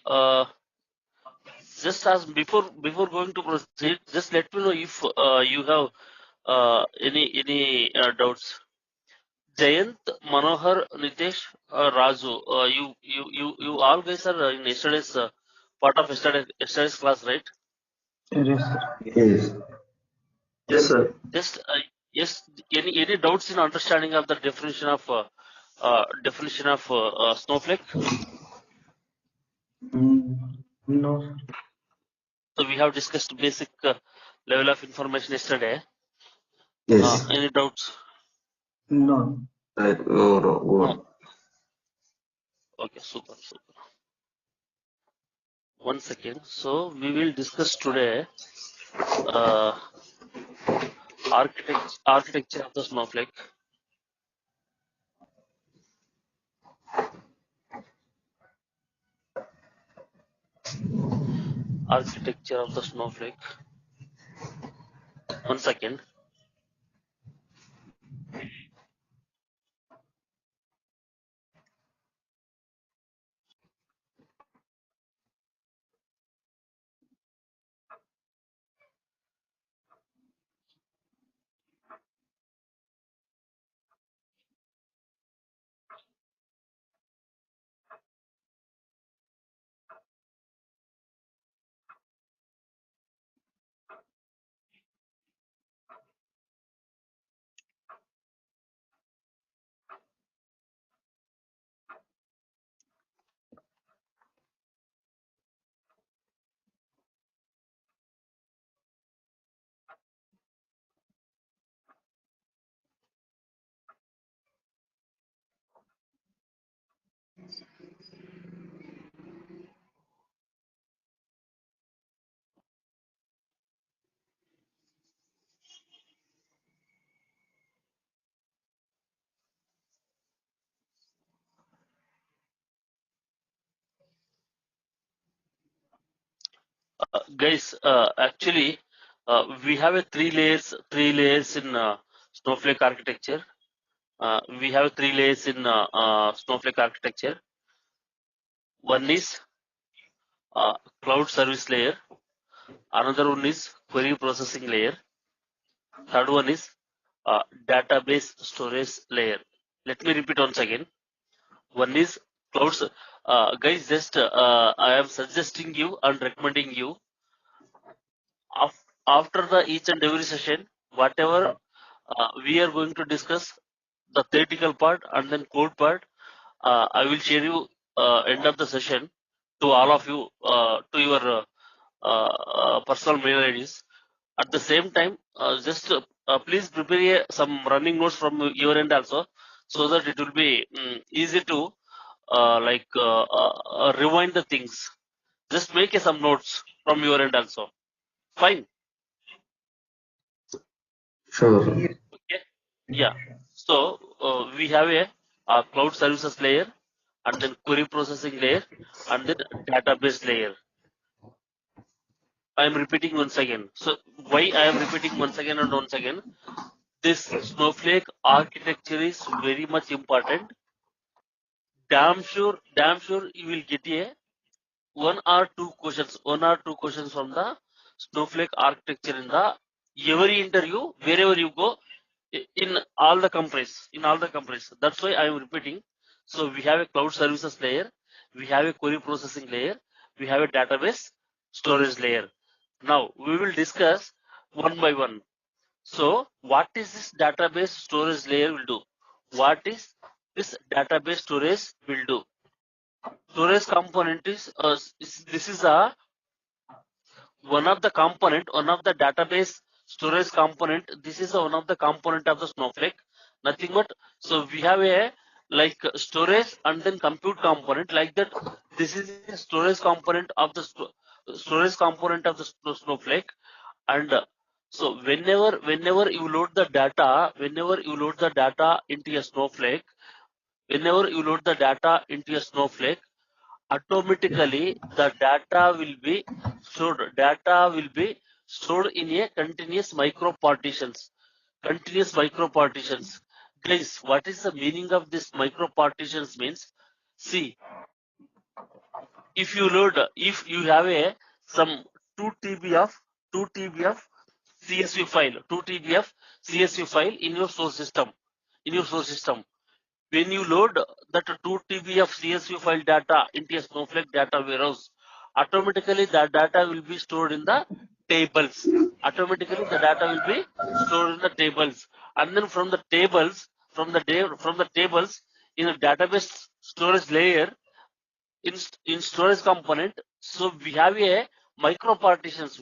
uh, just as before going to proceed, just let me know if you have any doubts. Jayant, Manohar, Nitesh, Raju, you all guys are in yesterday's part of yesterday's class, right? Yes, sir. Yes. Yes, sir. Just yes, any doubts in understanding of the definition of snowflake? No, sir. So we have discussed basic level of information yesterday. Yes. Any doubts? No. Right. No, no, No. good. Okay, super. One second. So we will discuss today uh, architecture of the snowflake. Architecture of the snowflake. One second. Guys, actually, we have a three layers in snowflake architecture. We have three layers in snowflake architecture. One is cloud service layer. Another one is query processing layer. Third one is database storage layer. Let me repeat once again. One is clouds. Guys, just I am suggesting you and recommending you after the each and every session, whatever we are going to discuss, the theoretical part and then code part, I will share you end of the session to all of you to your personal mail IDs. At the same time, just please prepare some running notes from your end also, so that it will be easy to rewind the things. Just make some notes from your end also. Fine. Sure. Okay. Yeah. So we have a cloud services layer, and then query processing layer, and then database layer. I am repeating once again. So why I am repeating once again and once again? This snowflake architecture is very much important. Damn sure you will get one or two questions from the snowflake architecture in the every interview wherever you go in all the companies. That's why I am repeating. So we have a cloud services layer, we have a query processing layer, we have a database storage layer. Now we will discuss one by one. So what is this database storage layer will do? What is this database storage will do? Storage component this is a one of the database storage component. This is one of the component of the snowflake. Nothing but, so we have a like storage and then compute component like that. This is the storage component of the snowflake. And so whenever you load the data into a snowflake, automatically the data will be stored in a continuous micro partitions. Guys, what is the meaning of this micro partitions means? See, if you load, if you have a some 2 TB of CSV file, 2 TB of CSV file in your source system, when you load that 2 TB of CSV file data into a Snowflake data warehouse, automatically that data will be stored in the tables. Automatically the data will be stored in the tables, and then from the tables, in a database storage layer, in storage component, so we have a micro partitions.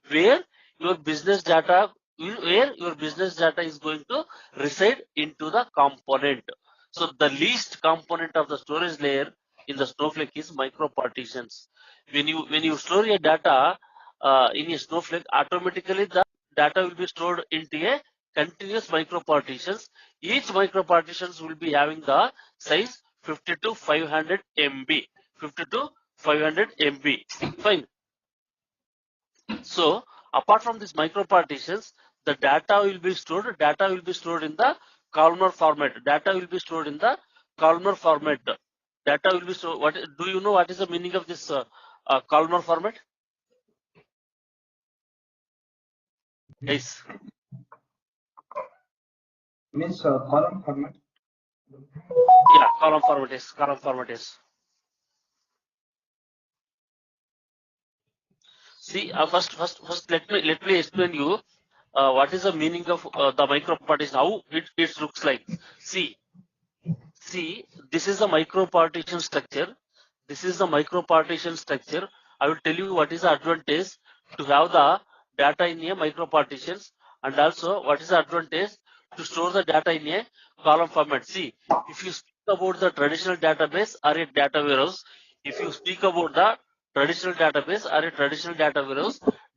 Where your business data is going to reside into the component. So the least component of the storage layer in the Snowflake is micro partitions. When you store your data in a Snowflake, automatically the data will be stored into a continuous micro partitions. Each micro partitions will be having the size 50 to 500 MB. 50 to 500 MB. Fine. So apart from these micro partitions, the data will be stored in the columnar format. Data will be stored in the columnar format. Data will be stored. Do you know what is the meaning of this columnar format? Yes. Means column format. Yeah, column format is. See, first, let me explain you what is the meaning of the micro partition, how it looks like. See, this is the micro partition structure. I will tell you what is the advantage to have the data in a micro partitions, and also what is the advantage to store the data in a column format. See, if you speak about the traditional database or a data warehouse,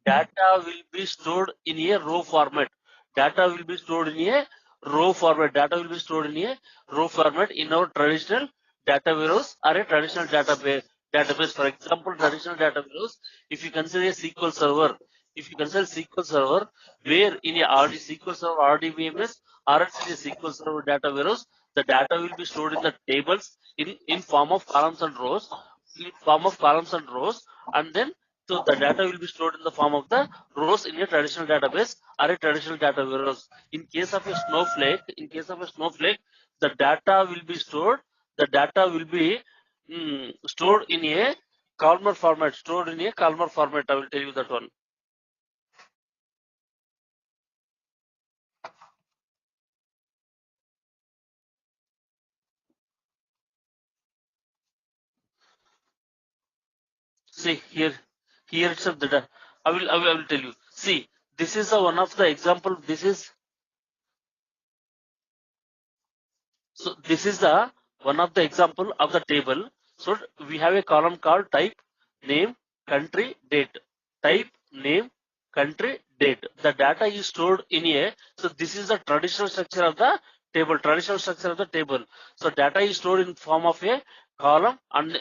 data will be stored in a row format. In our traditional data warehouse or a traditional database. For example, traditional data warehouse, if you consider a SQL server, where in a SQL server RDBMS or else in a SQL server data warehouse, the data will be stored in the tables in form of columns and rows, and then so the data will be stored in the form of the rows in a traditional database or a traditional data warehouse. In case of a Snowflake, the data will be stored. Stored in a columnar format. I will tell you that one. See here itself the data. I will tell you. See, this is one of the example. This is the one of the example of the table. So we have a column called type, name, country, date. Type, name, country, date. The data is stored in a. So this is the traditional structure of the table. So data is stored in form of a column, and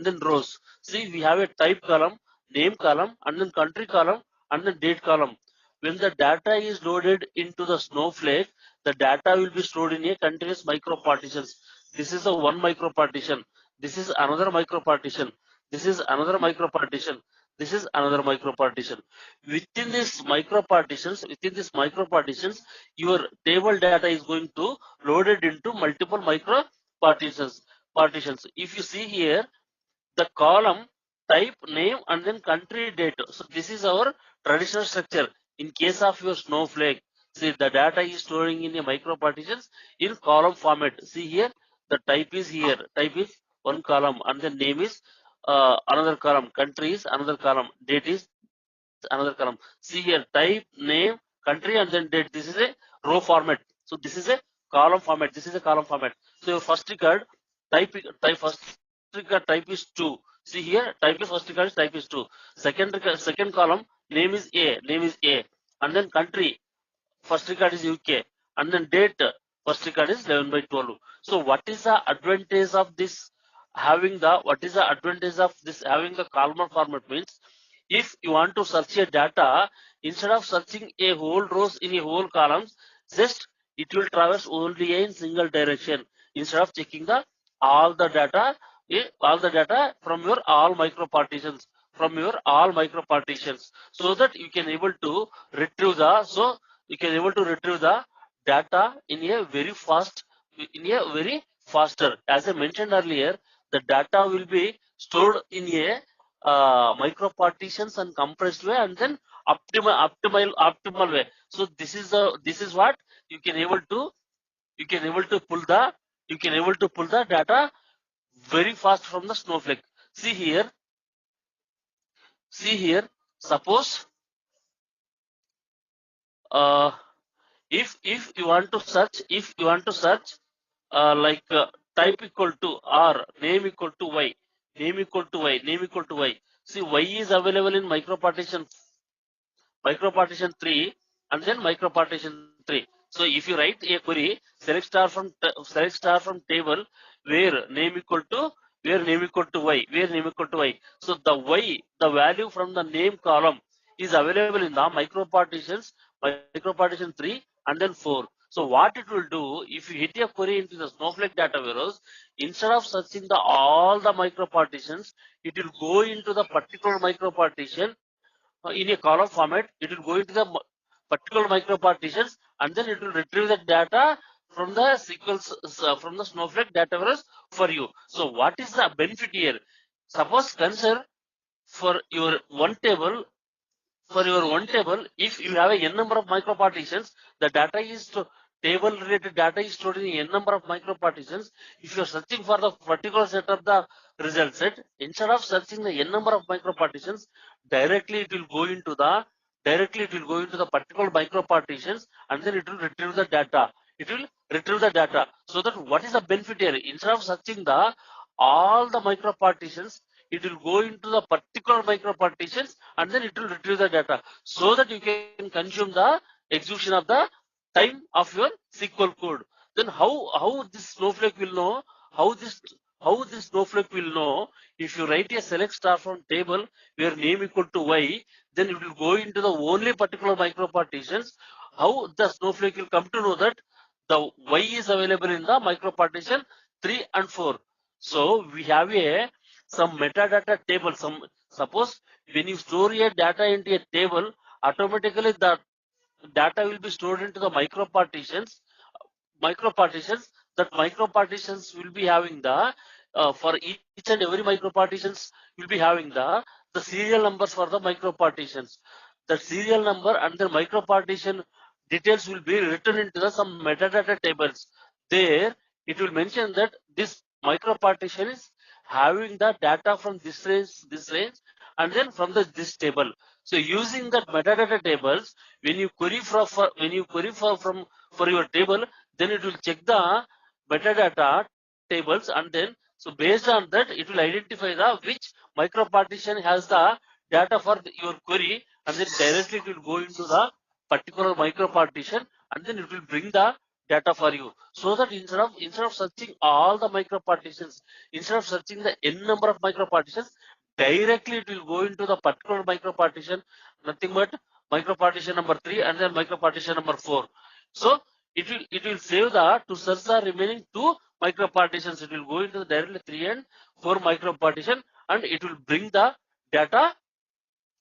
then rows. See, we have a type column, name column, and then country column, and then date column. When the data is loaded into the Snowflake, the data will be stored in a continuous micro partitions. This is a one micro partition. This is another micro partition. This is another micro partition. This is another micro partition. Within these micro partitions, your table data is going to loaded into multiple micro partitions. If you see here, the column type, name, and then country, date. So this is our traditional structure. In case of your Snowflake, see, the data is storing in a micro partitions in column format. See here, the type is here. Type is one column, and then name is another column. Country is another column. Date is another column. See here, type, name, country, and then date. This is a row format. So this is a column format. So your first record first record type is 2. See here, type is first record is type is 2. Second column, name is A, and then country, first record is UK, and then date, first record is 11/12. So what is the advantage of this having the columnar format means, if you want to search a data, instead of searching a whole rows in a whole columns, just it will traverse only in single direction instead of checking the all the data, from your all micro partitions, so that you can able to retrieve the data in a very faster. As I mentioned earlier, the data will be stored in a micro partitions and compressed way, and then optimal way. So this is what you can able to pull the data very fast from the Snowflake. See here. Suppose uh, if you want to search like type equal to or name equal to y, see y is available in micropartition 3 and then micropartition 3. So if you write a query, select star from table where name equal to y. So the value from the name column is available in the micropartition 3 and then 4. So what it will do, if you hit a query into the Snowflake data warehouse, instead of searching all the micropartitions, it will go into the particular micropartition in a column format. It will go into the particular micro partitions, and then it will retrieve the data from the sequence from the Snowflake data warehouse for you. So what is the benefit here? Suppose consider for your one table, if you have a n number of micro partitions, the data is table related data is stored in n number of micro partitions. If you are searching for the particular set of the result set, instead of searching the n number of micro partitions, directly it will go into the particular micro partitions, and then it will retrieve the data. So that what is the benefit here? Instead of searching the all the micro partitions, it will go into the particular micro partitions, and then it will retrieve the data, so that you can consume the execution of the time of your SQL code. Then how this Snowflake will know? How this Snowflake will know? If you write a select star from table where name equal to y, then it will go into the only particular micro partitions. How the Snowflake will come to know that the y is available in the micro partition 3 and 4? So we have some metadata table. Suppose when you store a data into a table, automatically the data will be stored into the micro partitions. That micro partitions will be having the for each and every micro partitions will be having the serial numbers for the micro partitions. The serial number and the micro partition details will be written into some metadata tables. There it will mention that this micro partition is having the data from this range, and then from this table. So using that metadata tables, when you query for your table, then it will check the metadata tables, and then so based on that it will identify the which micro partition has the data for your query, and then directly it will go into the particular micro partition, and then it will bring the data for you. So that instead of searching all the micro partitions, instead of searching the n number of micro partitions, directly it will go into the particular micro partition, nothing but micro partition number 3 and then micro partition number 4. So it will save the to search the remaining 2 micro partitions. It will go into the directly 3 and 4 micro partition, and it will bring the data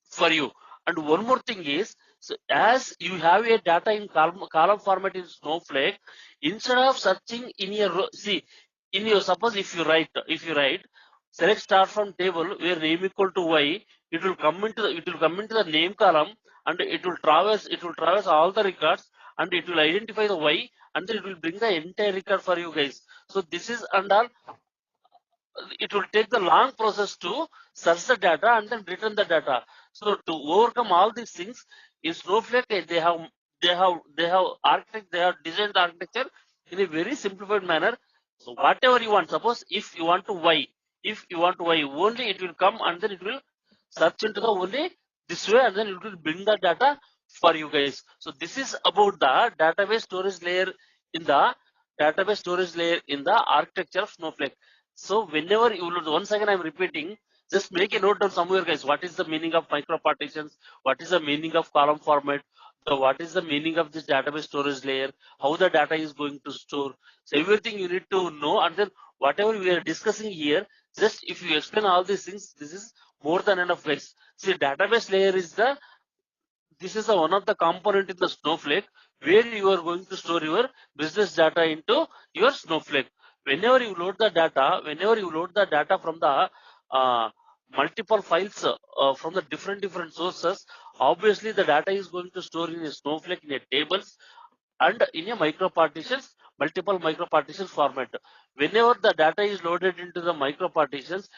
for you. And one more thing is, so as you have a data in column format in Snowflake, instead of searching in your suppose if you write select star from table where name equal to y, it will come into the name column, and it will traverse all the records, and it will identify the y, and then it will bring the entire record for you guys. So this is and all. It will take the long process to search the data and then return the data. So to overcome all these things, in Snowflake they have designed the architecture in a very simplified manner. So whatever you want, suppose if you want to y, only it will come, and then it will search into the only this way, and then it will bring the data for you guys. So this is about the database storage layer in the architecture of Snowflake. So whenever you will, once again I'm repeating, just make a note down somewhere, guys. What is the meaning of micro partitions? What is the meaning of column format? So what is the meaning of this database storage layer? How the data is going to store? So everything you need to know, and then whatever we are discussing here, just if you explain all these things, this is more than enough, guys. See, database layer is this is one of the component in the Snowflake where you are going to store your business data into your Snowflake. Whenever you load the data from the uh, multiple files from the different sources, obviously the data is going to store in a Snowflake in a tables and in a micro partitions, multiple micro partitions format. Whenever the data is loaded into the micro partitions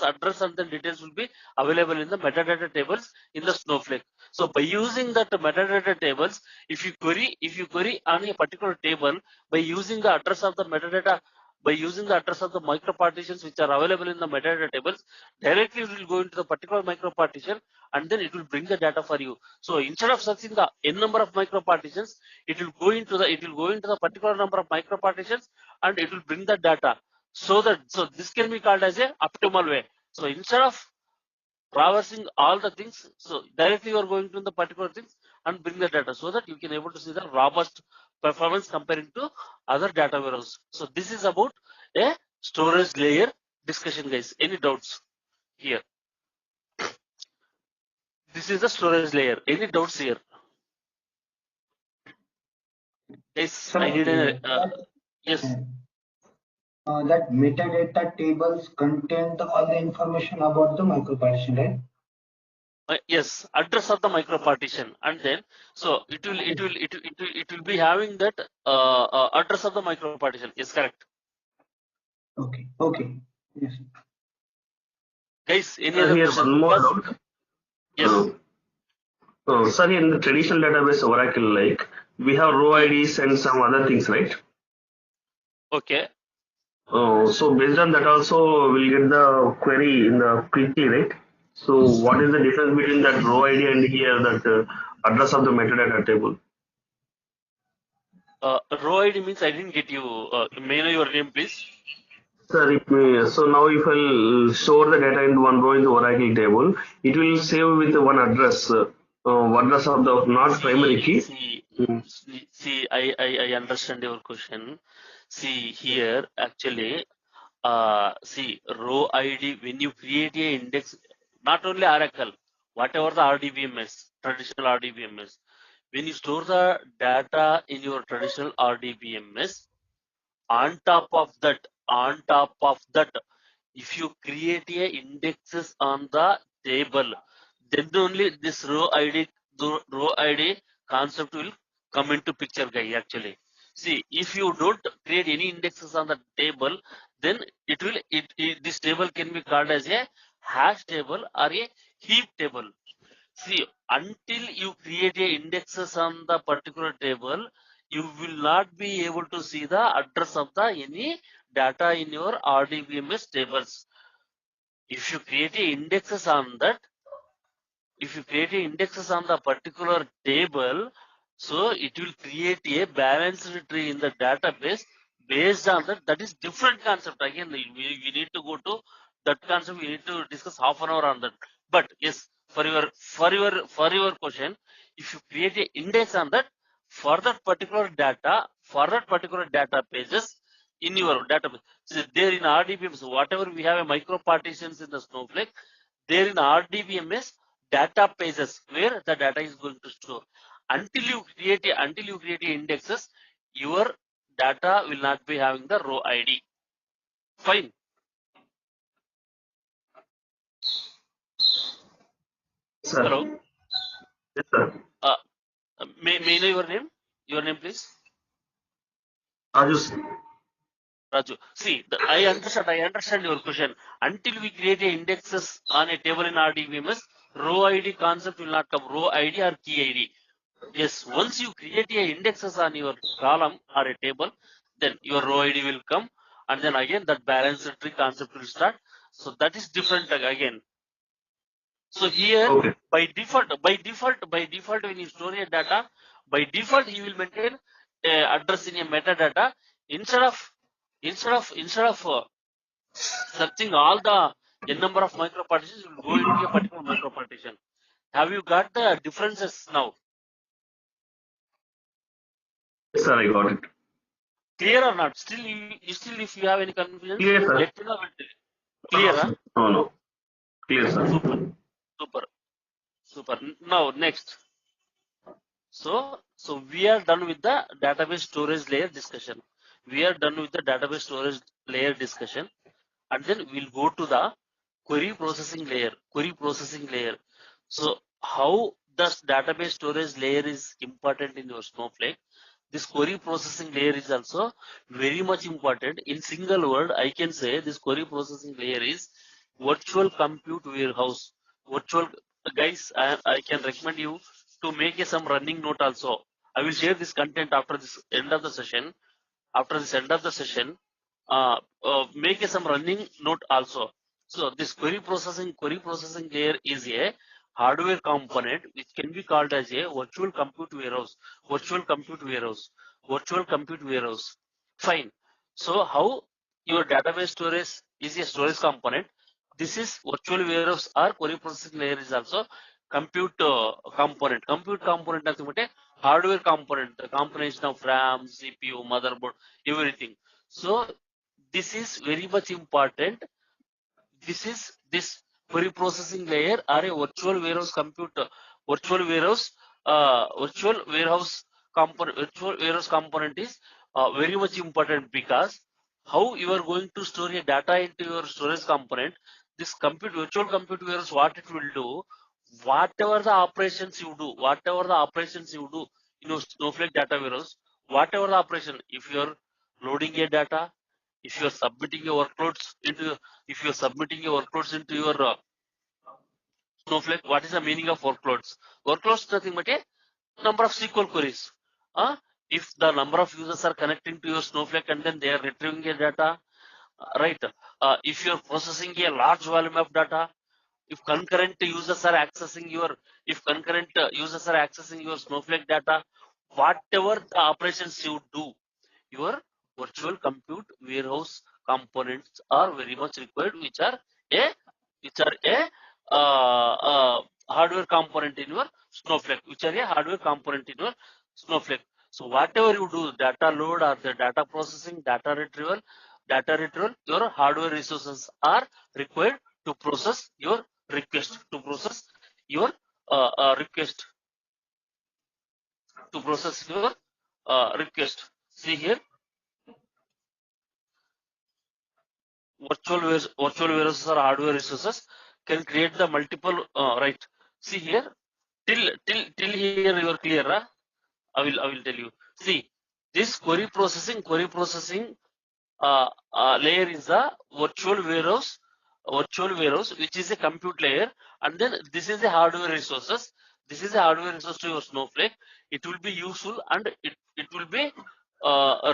address and the details will be available in the metadata tables in the Snowflake. So by using that metadata tables, if you query on a particular table by using the address of the metadata, by using the address of the micro partitions which are available in the metadata tables, directly it will go into the particular micro partition and then it will bring the data for you. So instead of searching the n number of micro partitions, it will go into the particular number of micro partitions and it will bring the data. So this can be called as a optimal way. So instead of traversing all the things, so directly you are going to the particular things and bring the data so that you can able to see the robust performance comparing to other data warehouse. So this is about a storage layer discussion, guys. Any doubts here? This is the storage layer. Any doubts here? Yes, Sir, I need a yes. that metadata tables contain all the information about the micropartition, right? Yes, address of the micro partition, and then so it will be having that address of the micro partition. Yes, correct. Okay. Okay. Yes. Guys, any other Here questions? one more Because doubt. yes, Sir, in the traditional database Oracle, like we have row IDs and some other things, right? okay. So based on that also we'll get the query in the quickly, right? So what is the difference between that row ID and here that address of the metadata table? Row ID means I didn't get you. May I know your name, please? Sir, so now if I'll store the data in one row in the Oracle table, it will save with one address, address of the not primary key. Mm. I understand your question. See here, actually, see row ID when you create a index, not only Oracle, whatever the RDBMS, traditional RDBMS, when you store the data in your traditional RDBMS, on top of that, if you create a indexes on the table, then only this row ID concept will come into picture, guy. Actually, see, if you don't create any indexes on the table, then this table can be called as a hash table or a heap table. See, until you create a indexes on the particular table, you will not be able to see the address of the any data in your RDBMS tables. If you create a indexes on that, if you create a indexes on the particular table, so it will create a balanced tree in the database based on that. That is different concept. Again, we need to go to that concept. We need to discuss half an hour on that. But yes, for your question, if you create a index on that for that particular data pages in your database, so there in RDBMS, whatever we have a micro partitions in the Snowflake, there in RDBMS data pages where the data is going to store. Until you create indexes, your data will not be having the row ID. Fine. Sir, Hello. yes, sir. Uh, may I know your name? Your name, please. Raju, Raju. See, I understand your question. Until we create a indexes on a table in RDBMS, row ID concept will not come. Row ID or key ID. Yes, once you create a indexes on your column or a table, then your row ID will come, and then again that balanced tree concept will start. So that is different again. So here okay. by default, when you store your data, by default you will maintain address in a metadata instead of searching all the n number of micro partitions, you will go into a particular micro partition. Have you got the differences now? Yes, sir, I got it. Clear or not? Still, still if you have any confusion, Clear, sir. let me know. Clear, huh? No, no. Clear, sir. Super, super, super. Now next. So we are done with the database storage layer discussion. We are done with the database storage layer discussion, and then we'll go to the query processing layer. Query processing layer. So how does database storage layer is important in your Snowflake? This query processing layer is also very much important. In single word, I can say this query processing layer is virtual compute warehouse. Virtual guys, I can recommend you to make some running note also. I will share this content after this end of the session. After this end of the session, make some running note also. So this query processing layer is a hardware component which can be called as a virtual compute warehouse. Virtual compute warehouse. Virtual compute warehouse. Fine. So how your database storage is a storage component. This is virtual warehouse or query processing layer is also compute component. Compute component అంటే hardware component, the combination of RAM, CPU, motherboard, everything. So this is very much important. This query processing layer or a virtual warehouse computer, virtual warehouse component is very much important, because how you are going to store a data into your storage component. This virtual compute warehouse, what it will do, whatever the operations you do in your Snowflake data warehouse, whatever the operation, if you are loading a data, if you are submitting your workloads into, if you are submitting your workloads into your Snowflake, what is the meaning of workloads? Workloads nothing but a number of SQL queries. If the number of users are connecting to your Snowflake and then they are retrieving a data, right? If you are processing a large volume of data, if concurrent users are accessing your Snowflake data, whatever the operations you do, your virtual compute warehouse components are very much required, a which are a hardware component in your Snowflake, which are a hardware component in your Snowflake. So whatever you do, data load or the data processing, data retrieval, your hardware resources are required to process your request, to process your request, to process your request. See here, virtual warehouses or hardware resources can create the multiple right. See here, till here you are clear, huh? I will tell you. See, this query processing layer is a virtual warehouse which is a compute layer, and then this is a hardware resources. This is a hardware resource to your Snowflake. It will be useful, and it will be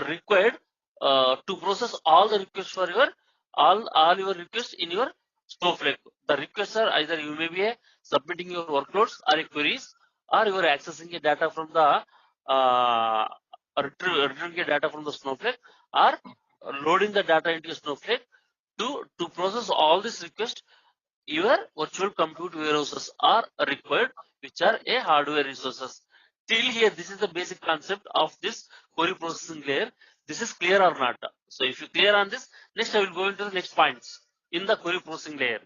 required to process all the requests for your all your requests in your Snowflake. The requests are either you may be submitting your workloads or queries, or you are accessing a data from the retrieving a data from the Snowflake, or loading the data into Snowflake. To process all these requests, your virtual compute warehouses are required, which are a hardware resources. Till here, this is the basic concept of this query processing layer. This is clear or not? So if you clear on this, next I will go into the next points in the query processing layer.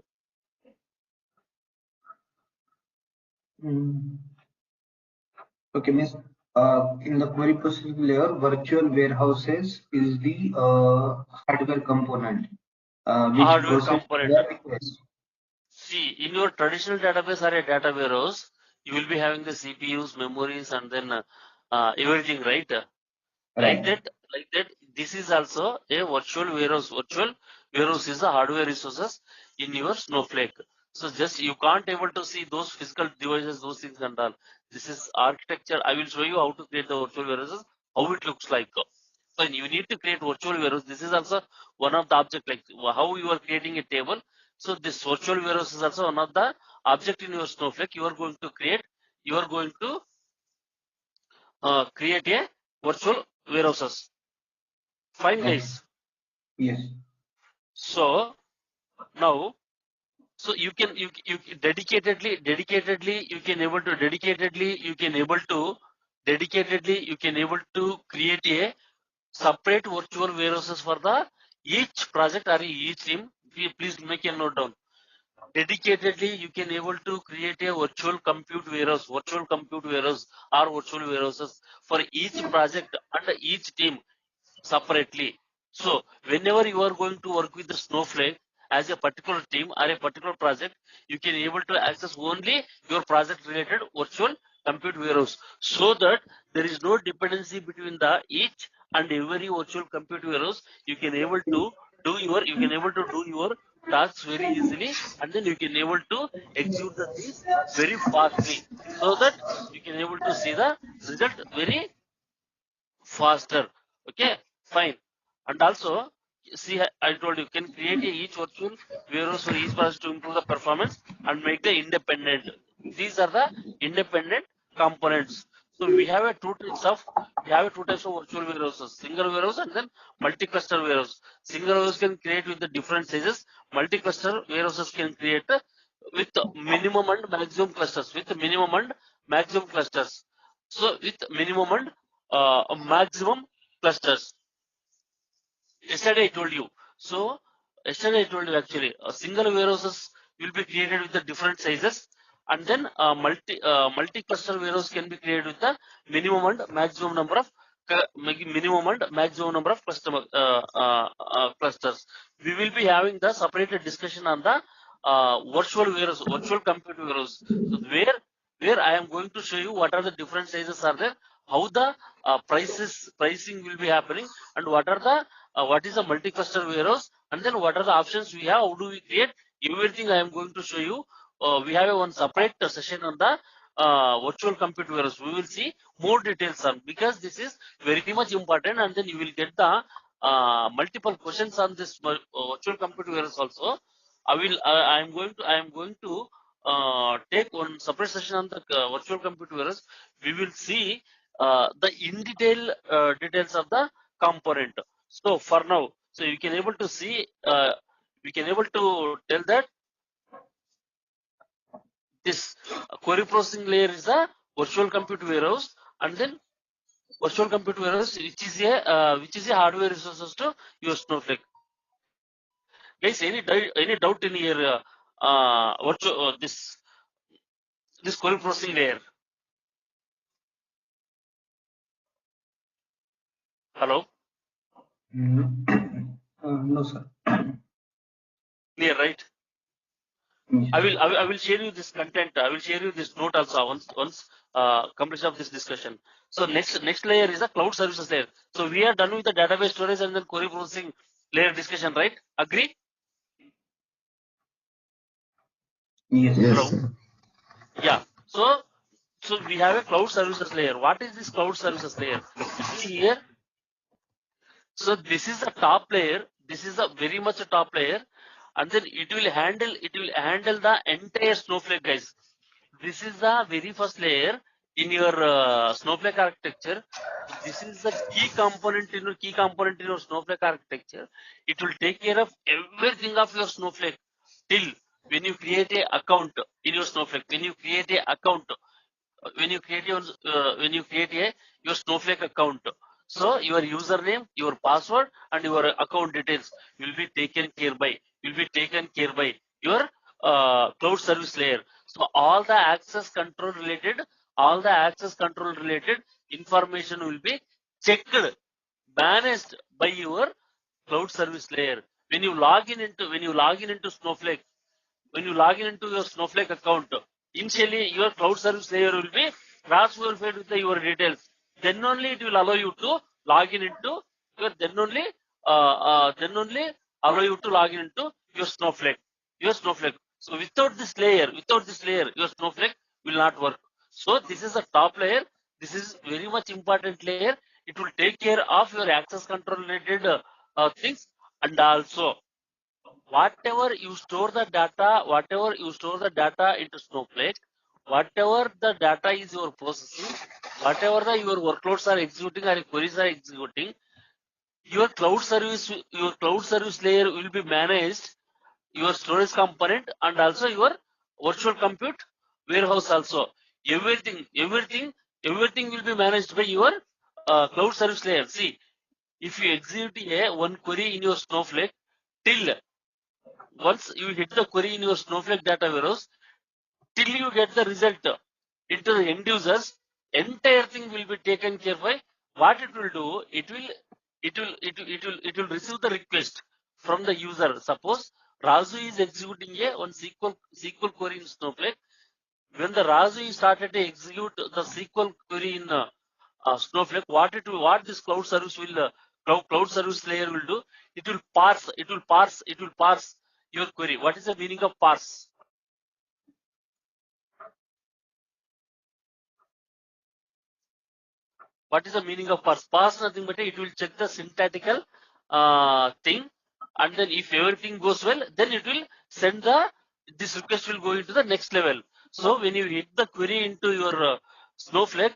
Okay, miss. In the query processing layer, virtual warehouses is the hardware component which Hardware process component. the request. See, in your traditional database or a data warehouse, you will be having the CPUs, memories, and then everything, right? Like Right. that, this is also a virtual warehouse. Virtual warehouse is the hardware resources in your Snowflake. So just you can't able to see those physical devices, those things and all. This is architecture. I will show you how to create the virtual warehouses, how it looks like. So you need to create virtual warehouse. This is also one of the object, like how you are creating a table. So this virtual warehouse is also one of the object in your Snowflake. You are going to create a virtual warehouses. Fine, Okay. guys. Yes. So now, so you dedicatedly you can able to create a separate virtual warehouses for the each project or each team. Please make a note down. Dedicatedly, you can able to create a virtual compute warehouse or virtual warehouses for each project and each team separately. So whenever you are going to work with the Snowflake as a particular team or a particular project, you can able to access only your project related virtual compute warehouse, so that there is no dependency between the each and every virtual compute warehouse. You can able to do your tasks very easily, and then you can able to execute the things very fastly, so that you can able to see the result very faster. Okay, fine. And also, see, I told you can create each virtual warehouse for each process to improve the performance and make the independent. These are the independent components. So we have a two types of virtual warehouses: single warehouse and then multi-cluster warehouse. Single warehouse can create with the different sizes. Multi-cluster warehouses can create with minimum and maximum clusters. So with minimum and maximum clusters. Yesterday I told you. So yesterday I told you actually a single warehouses will be created with the different sizes, and then multi cluster warehouse can be created with the minimum and maximum number of customer clusters. We will be having the separated discussion on the virtual compute warehouse. So where I am going to show you what are the different sizes are there, how the pricing will be happening, and what is a multi-cluster warehouse, and then what are the options we have, how do we create, everything I am going to show you. We have one separate session on the virtual compute warehouse. We will see more details on, because this is very much important, and then you will get the multiple questions on this virtual compute warehouse also. I am going to take one separate session on the virtual compute warehouse. We will see the in detail details of the component. So for now, so you can able to see, we can able to tell that this query processing layer is a virtual compute warehouse, and then virtual compute warehouse, which is a hardware resources to your Snowflake. Guys, any doubt in here? This query processing layer. Hello. No, sir. Clear, right? Yes. I will share you this content. I will share you this note also once completion of this discussion. So next layer is the cloud services layer. So we are done with the database storage and then query processing layer discussion, right? Agree? Yes. Hello. Yes, sir. Yeah. So we have a cloud services layer. What is this cloud services layer? See here. So this is the top layer. This is a very much a top layer, and then it will handle the entire Snowflake, guys. This is the very first layer in your Snowflake architecture. So this is the key component in your Snowflake architecture. It will take care of everything of your Snowflake till when you create a account in your Snowflake. When you create your Snowflake account, so your username, your password, and your account details will be taken care by your cloud service layer. So all the access control related information will be checked, managed by your cloud service layer. When you log in into Snowflake, when you log in into your Snowflake account, initially your cloud service layer will be cross-verified with your details. Then only it will allow you to log in into your. Then only allow you to log in into your Snowflake. So without this layer, your Snowflake will not work. So this is a top layer. This is very much important layer. It will take care of your access control related things, and also whatever you store the data into Snowflake, whatever the data is your processing, whatever your workloads are executing or queries are executing, your cloud service layer will be managed, your storage component, and also your virtual compute warehouse also. Everything will be managed by your cloud service layer. See, if you execute one query in your Snowflake, till once you hit the query in your Snowflake data warehouse, till you get the result into the end users, entire thing will be taken care by. What it will do, it will receive the request from the user. Suppose Razu is executing one SQL query in Snowflake. When the Razu started to execute the SQL query in Snowflake, what this cloud service will cloud service layer will do? It will parse your query. What is the meaning of parse? What is the meaning of parse? Parse nothing but it will check the syntactical thing, and then if everything goes well, then it will send this request will go into the next level. So when you hit the query into your Snowflake,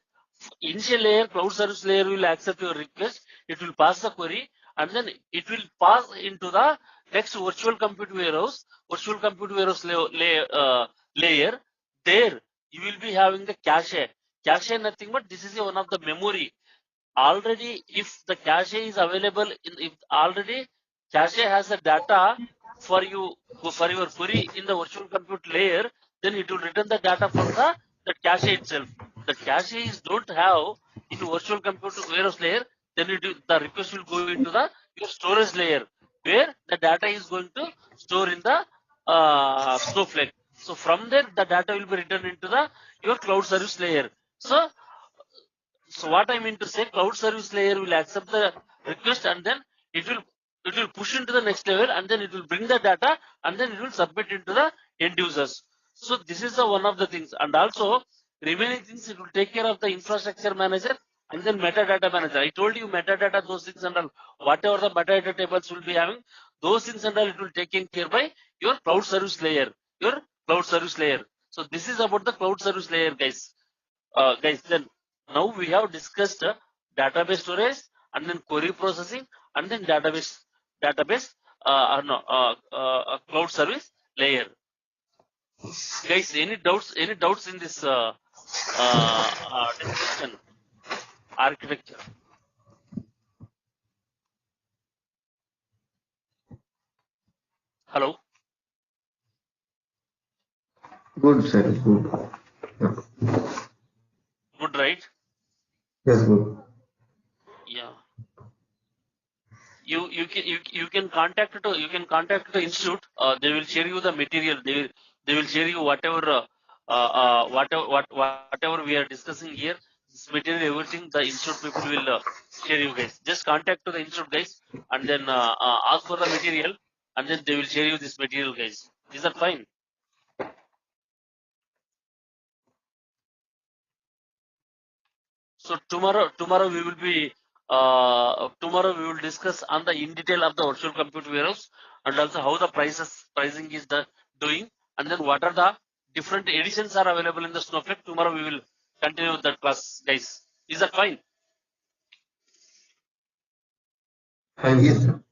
initial layer, cloud service layer will accept your request. It will pass the query, and then it will pass into the next virtual compute warehouse. Virtual compute warehouse layer. There you will be having the cache. Cache nothing but this is one of the memory. Already, if the cache is available, if already cache has the data for you for your query in the virtual compute layer, then it will return the data from the cache itself. The cache is don't have in virtual compute warehouse layer, then the request will go into the your storage layer where the data is going to store in the Snowflake. So from there, the data will be returned into the your cloud service layer. So what I mean to say, cloud service layer will accept the request, and then it will push into the next level, and then it will bring the data, and then it will submit into the end users. So this is the one of the things, and also remaining things it will take care of the infrastructure manager and then metadata manager. I told you metadata, those things and all, whatever the metadata tables will be having, those things and all it will taken care by your cloud service layer. So this is about the cloud service layer, guys. Then now we have discussed database storage and then query processing and then database cloud service layer. Guys, any doubts in this discussion architecture? Hello? Good, sir. Good. Yeah. Good, right? Yes, good. Yeah. You can contact the institute. They will share you the material. They will share you whatever whatever we are discussing here. This material, everything the institute people will share you guys. Just contact to the institute guys and then ask for the material, and then they will share you this material, guys. Is that fine? So tomorrow we will be tomorrow we will discuss on the in detail of the virtual compute warehouse and also how the pricing is doing, and then what are the different editions are available in the Snowflake. Tomorrow we will continue with that class, guys. Is that fine? Thank you, sir.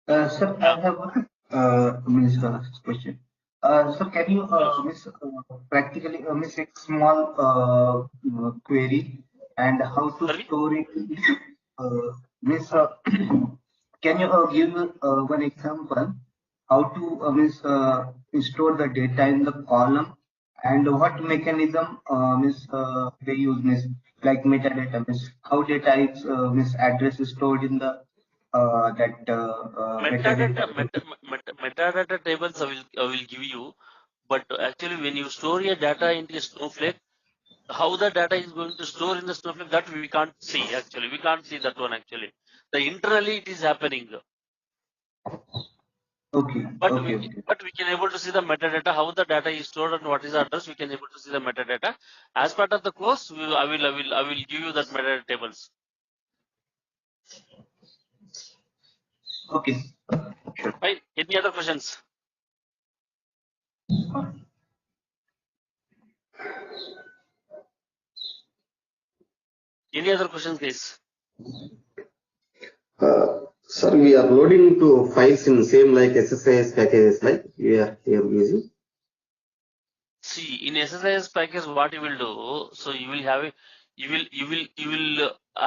Sir, I have one question. So can you practically a small query and how to Sorry? store it? Miss, can you give one example how to store the data in the column and what mechanism they use like metadata how data is address is stored in the Metadata metadata. metadata tables I will give you, but actually when you store your data into a Snowflake, how the data is going to store in the Snowflake, that we can't see. Actually, we can't see that one. Actually, the internally it is happening, Okay, but okay, we okay. but we can able to see the metadata, how the data is stored and what is the address. We can able to see the metadata as part of the course. I will give you that metadata tables. Okay. Sure. Fine. Any other questions? Any other questions, guys? Sir, we are loading to files in same like SSIS packages like we are here using. See, in SSIS package, what you will do, so you will have a, you will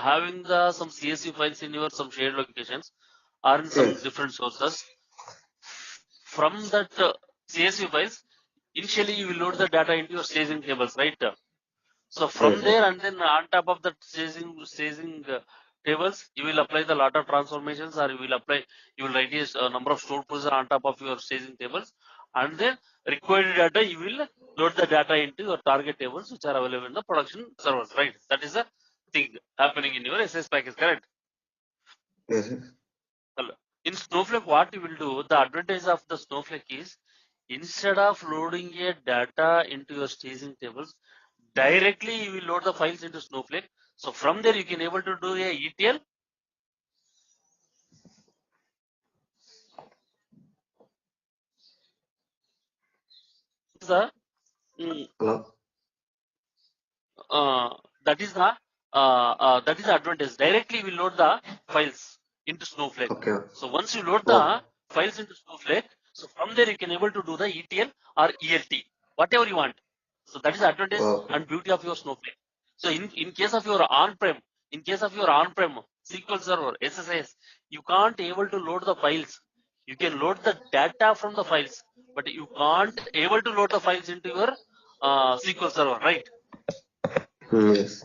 having the some CSV files in your some shared locations or in some Yes. different sources. From that CSV files, initially you will load the data into your staging tables, right? So from Yes. there, and then on top of that staging tables, you will apply the lot of transformations, or you will write a number of stored procedures on top of your staging tables, and then required data you will load the data into your target tables which are available in the production servers, right? That is the thing happening in your SS package, correct? Yes. In Snowflake, what you will do, the advantage of the Snowflake is instead of loading a data into your staging tables, directly you will load the files into Snowflake. So from there you can able to do a ETL. The Hello. that is the advantage. Directly we load the files into Snowflake. Okay. So once you load Oh, the files into Snowflake, so from there you can able to do the ETL or ELT, whatever you want. So that is the advantage okay. and beauty of your Snowflake. So in case of your on-prem, SQL Server, SSIS, you can't able to load the files. You can load the data from the files, but you can't able to load the files into your SQL Server, right? Yes.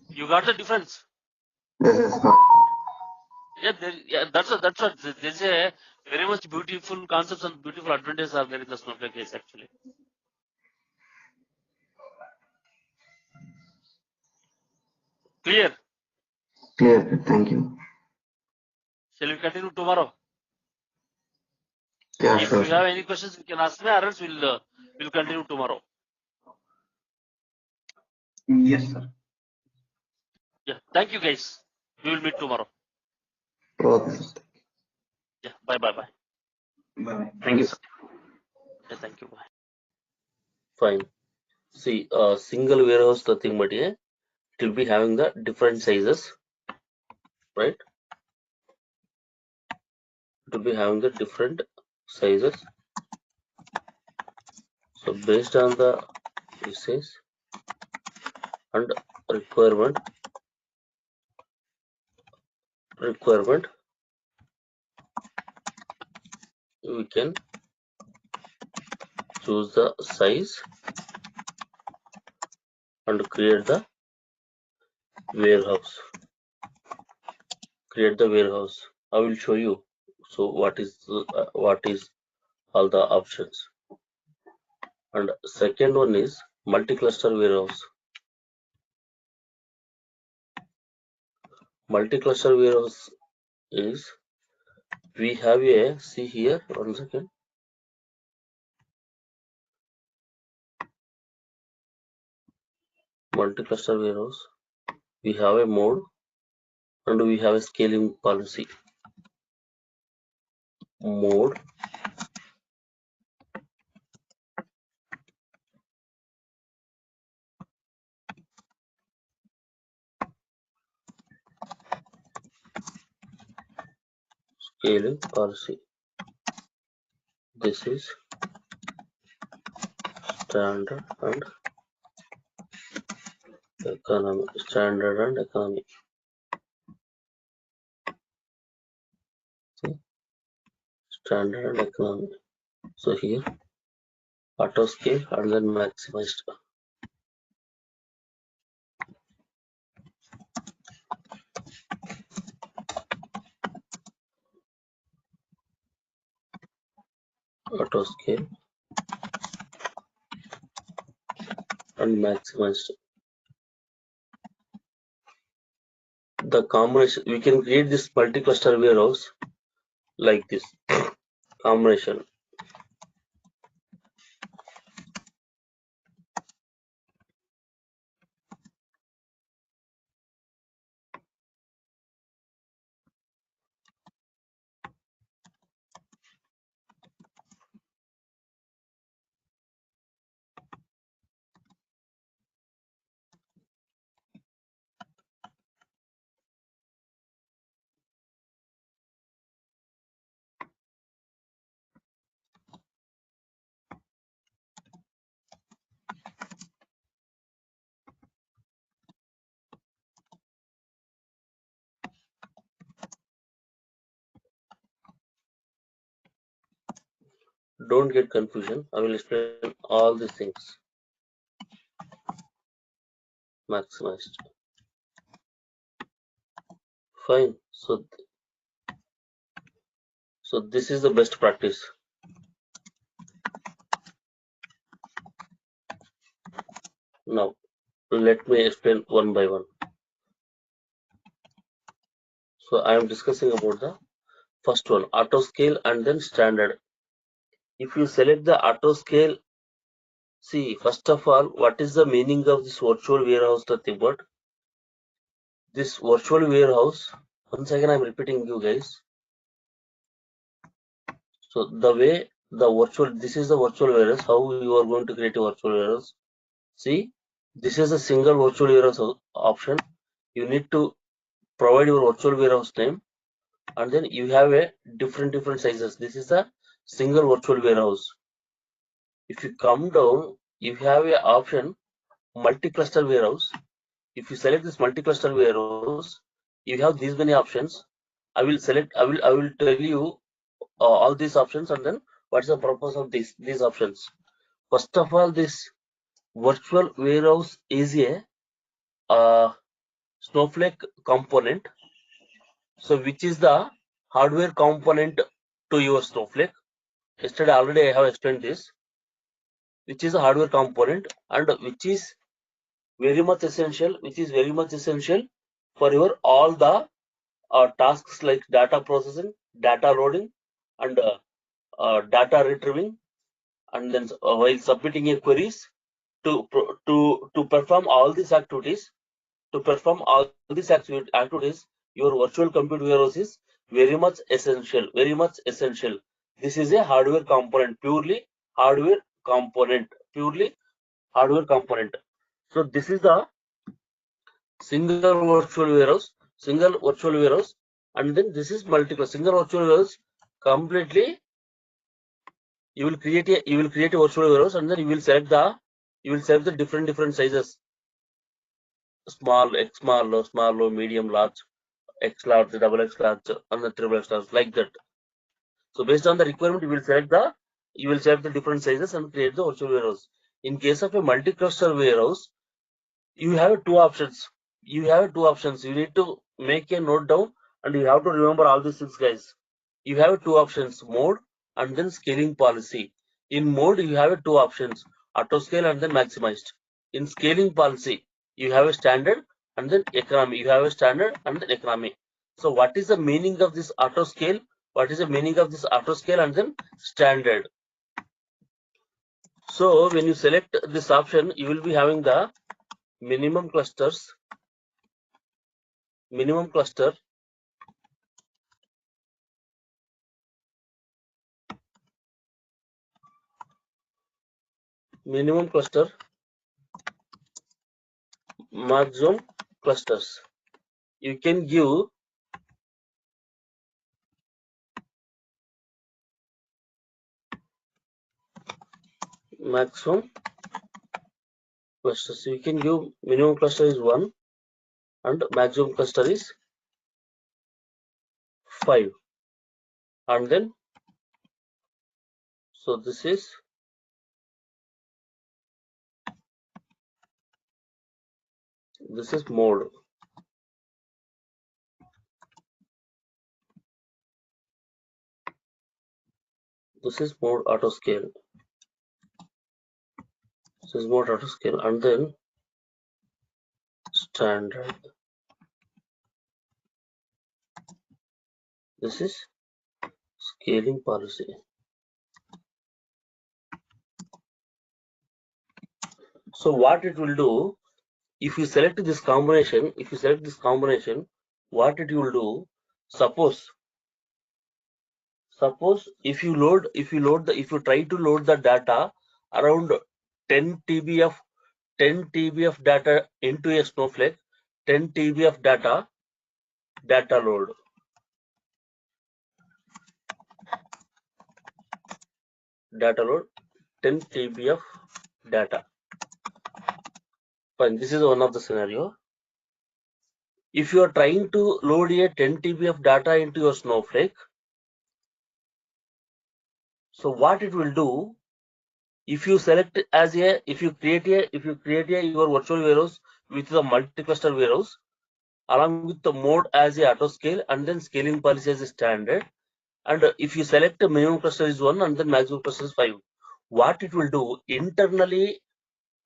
You got the difference. Yes. That's what there's a very much beautiful concepts and beautiful advantages are there in the Snowflake case actually. Clear? Clear. Thank you. Shall we continue tomorrow? Yeah, If sure. you have any questions, you can ask me, or else we'll continue tomorrow. Yes, sir. Yeah. Thank you, guys. We will meet tomorrow. Okay. Yeah. Bye. Bye. Thank you, sir. Yeah, thank you. Bye. Fine. See, single warehouse the thing, but yeah, it will be having the different sizes, right? It will be having the different sizes. So based on the usage and requirement, we can choose the size and create the warehouse. I will show you. So what is all the options. And second one is multi-cluster warehouse. Multi-cluster warehouse is we have a see here 1 second. Multi-cluster warehouse. We have a mode and we have a scaling policy. Mode scaling policy. This is standard and economy. Standard and economy. See? Standard and economy. So here auto scale and then maximized. Auto scale and maximized. The combination we can create this multi-cluster warehouse like this combination. Don't get confusion. I will explain all these things. Maximized. Fine. So this is the best practice. Now let me explain one by one. So I am discussing about the first one, auto scale and then standard. If you select the auto scale, see, first of all, what is the meaning of this virtual warehouse? Nothing but this virtual warehouse. Once again, I'm repeating you guys. So the way the virtual, this is the virtual warehouse. How you are going to create a virtual warehouse? See, this is a single virtual warehouse option. You need to provide your virtual warehouse name, and then you have a different sizes. This is a single virtual warehouse. If you come down, you have a option multi-cluster warehouse. If you select this multi-cluster warehouse, you have these many options. I will tell you all these options, and then what's the purpose of these options. First of all, this virtual warehouse is a Snowflake component. So which is the hardware component to your Snowflake? Yesterday already I have explained this, which is a hardware component and which is very much essential, for your all the tasks like data processing, data loading, and data retrieving, and then while submitting a queries to perform all these activities. Your virtual compute warehouse is very much essential. This is a hardware component, purely hardware component. So this is the single virtual warehouse, and then this is multiple single virtual warehouse. Completely, you will create a virtual warehouse, and then you will select the different sizes: small, x small, medium, large, x large, double x large, and the triple x large, like that. So based on the requirement, you will select the different sizes and create the virtual warehouse. In case of a multi-cluster warehouse, you have two options. You need to make a note down, and you have to remember all these things, guys. You have two options: mode and then scaling policy. In mode, you have two options: auto scale and then maximized. In scaling policy, you have a standard and then economy. So what is the meaning of this auto scale? And then standard? So when you select this option, you will be having the minimum cluster, maximum cluster, maximum clusters. You can give maximum clusters. You can give minimum cluster is 1 and maximum cluster is 5, and then so this is mode. This is mode auto scale. And then standard. This is scaling policy. So what it will do, if you select this combination, what it will do, suppose if you try to load the data around 10 TB of data into a Snowflake, 10 TB of data load. 10 TB of data. Fine, this is one of the scenario. If you are trying to load a 10 TB of data into your Snowflake, So what it will do, if you select as a, if you create your virtual warehouse with the multi-cluster warehouse along with the mode as a auto scale and then scaling policy as a standard, and if you select the minimum cluster is 1 and then maximum cluster is 5, what it will do internally,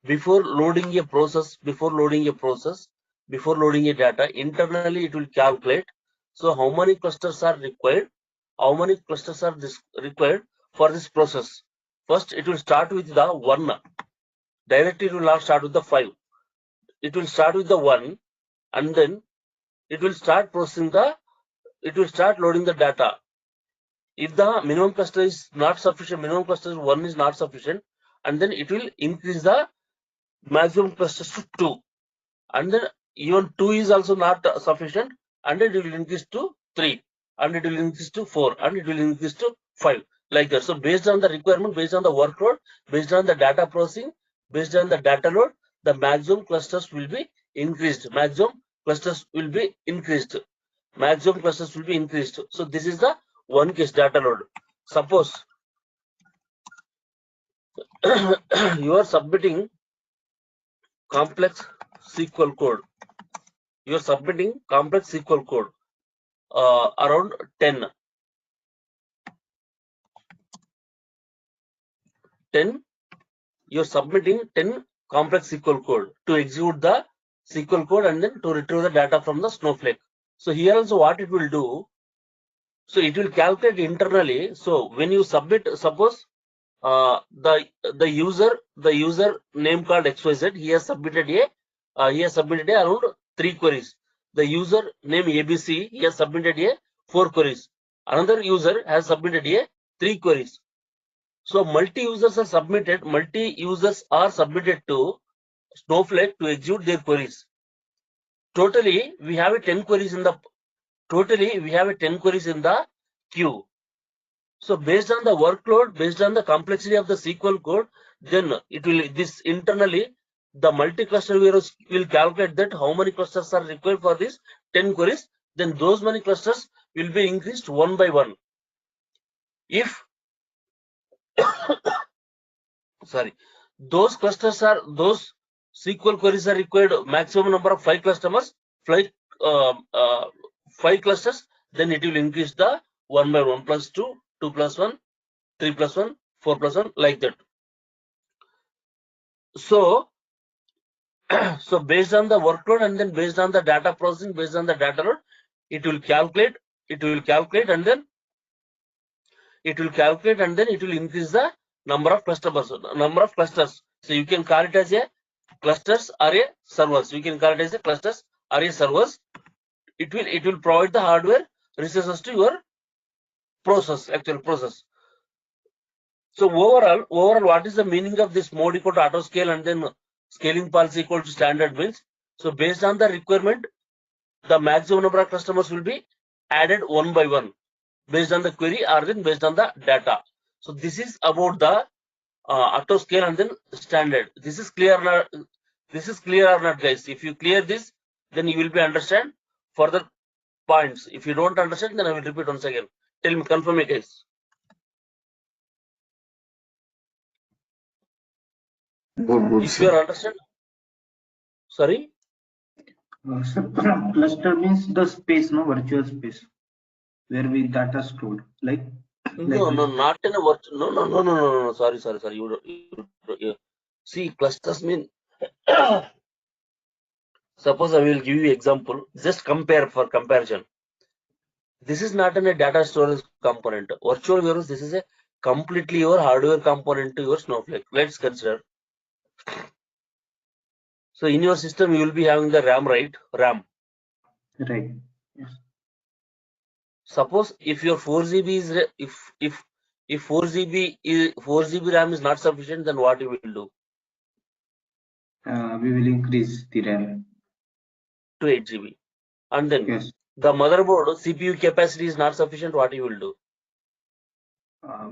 before loading a data, internally it will calculate. So how many clusters are required? How many clusters are required for this process? First, it will start with the 1. Directly, it will not start with the 5. It will start with the 1, and then it will start processing it will start loading the data. If the minimum cluster is not sufficient, minimum cluster 1 is not sufficient, and then it will increase the maximum clusters to 2. And then even 2 is also not sufficient, and it will increase to 3, and it will increase to 4, and it will increase to 5, like that. So based on the requirement, based on the workload, based on the data processing, based on the data load, the maximum clusters will be increased. Maximum clusters will be increased. So this is the one case data load. Suppose you are submitting complex SQL code. You are submitting complex SQL code around 10. You're submitting 10 complex SQL code to execute the SQL code and then to retrieve the data from the Snowflake. So here also what it will do, so it will calculate internally. So when you submit, suppose the user name called XYZ, he has submitted around 3 queries. The user name ABC, he has submitted 4 queries. Another user has submitted 3 queries. So multi-users are submitted to Snowflake to execute their queries. Totally, we have 10 queries in the queue. So based on the workload, based on the complexity of the SQL code, then internally the multi-cluster warehouse will calculate that how many clusters are required for this 10 queries. Then those many clusters will be increased one by one. If those SQL queries are required maximum number of 5 clusters, 5 clusters, then it will increase the 1 by 1 plus 2, 2 plus 1, 3 plus 1, 4 plus 1, like that. So based on the workload and then based on the data processing, based on the data load, it will calculate and then it will increase the number of clusters. So you can call it as a clusters or a servers. You can call it as a clusters or a servers. It will provide the hardware resources to your actual process. So overall, what is the meaning of this mode equal to auto scale and then scaling policy equal to standard means? So based on the requirement, the maximum number of customers will be added one by one based on the query or then based on the data. So this is about the auto scale and then standard. This is clear or not, guys? If you clear this, then you will be understand further points. If you don't understand, then I will repeat once again. Tell me, confirm me, guys. Good, If you are understand, sorry. Cluster means the space, no, virtual space, where we data stored, like. No, not in a virtual. No. Sorry. You see, clusters mean. Suppose I will give you example. Just compare for comparison. This is not a data storage component. Virtual warehouse. This is a completely your hardware component to your Snowflake. Let's consider. So in your system, you will be having the RAM, right? RAM. Right. Yes. Suppose if your 4 GB is if 4 GB RAM is not sufficient, then what you will do? We will increase the RAM to 8 GB. And then yes. The motherboard CPU capacity is not sufficient. What you will do?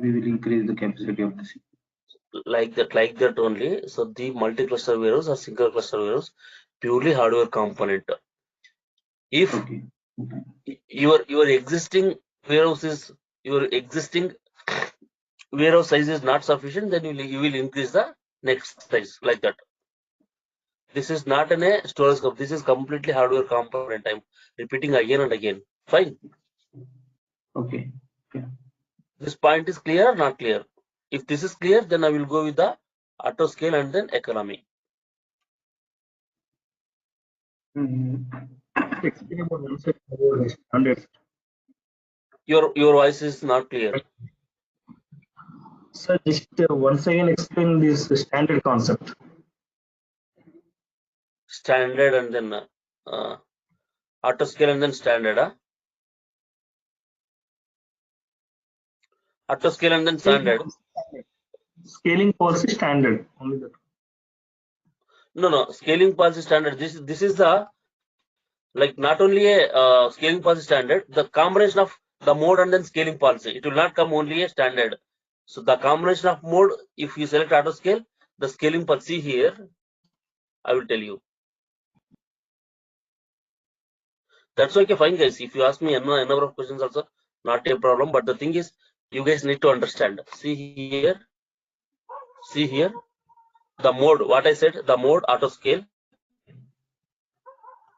We will increase the capacity of the CPU. Like that only. So the multi-cluster warehouse or single cluster warehouse, purely hardware component. If your existing warehouse is warehouse size is not sufficient, then you will increase the next size like that. This is not a storage scope. This is completely hardware component. I'm repeating again and again. Fine. Okay. Yeah. This point is clear or not clear? If this is clear, then I will go with the auto scale and then economy. Explain about standard. Your voice is not clear. Sir, just once again explain this standard concept. Standard and then auto scale and then standard. Auto scale and then standard. Scaling policy standard. Only that. No. Scaling policy standard. This is the, like, not only a scaling policy standard, the combination of the mode and then scaling policy. It will not come only a standard. So the combination of mode, if you select auto scale, the scaling policy here, I will tell you. That's okay, fine guys. If you ask me a number of questions also, not a problem. But the thing is, you guys need to understand. See here, the mode, what I said, the mode auto scale.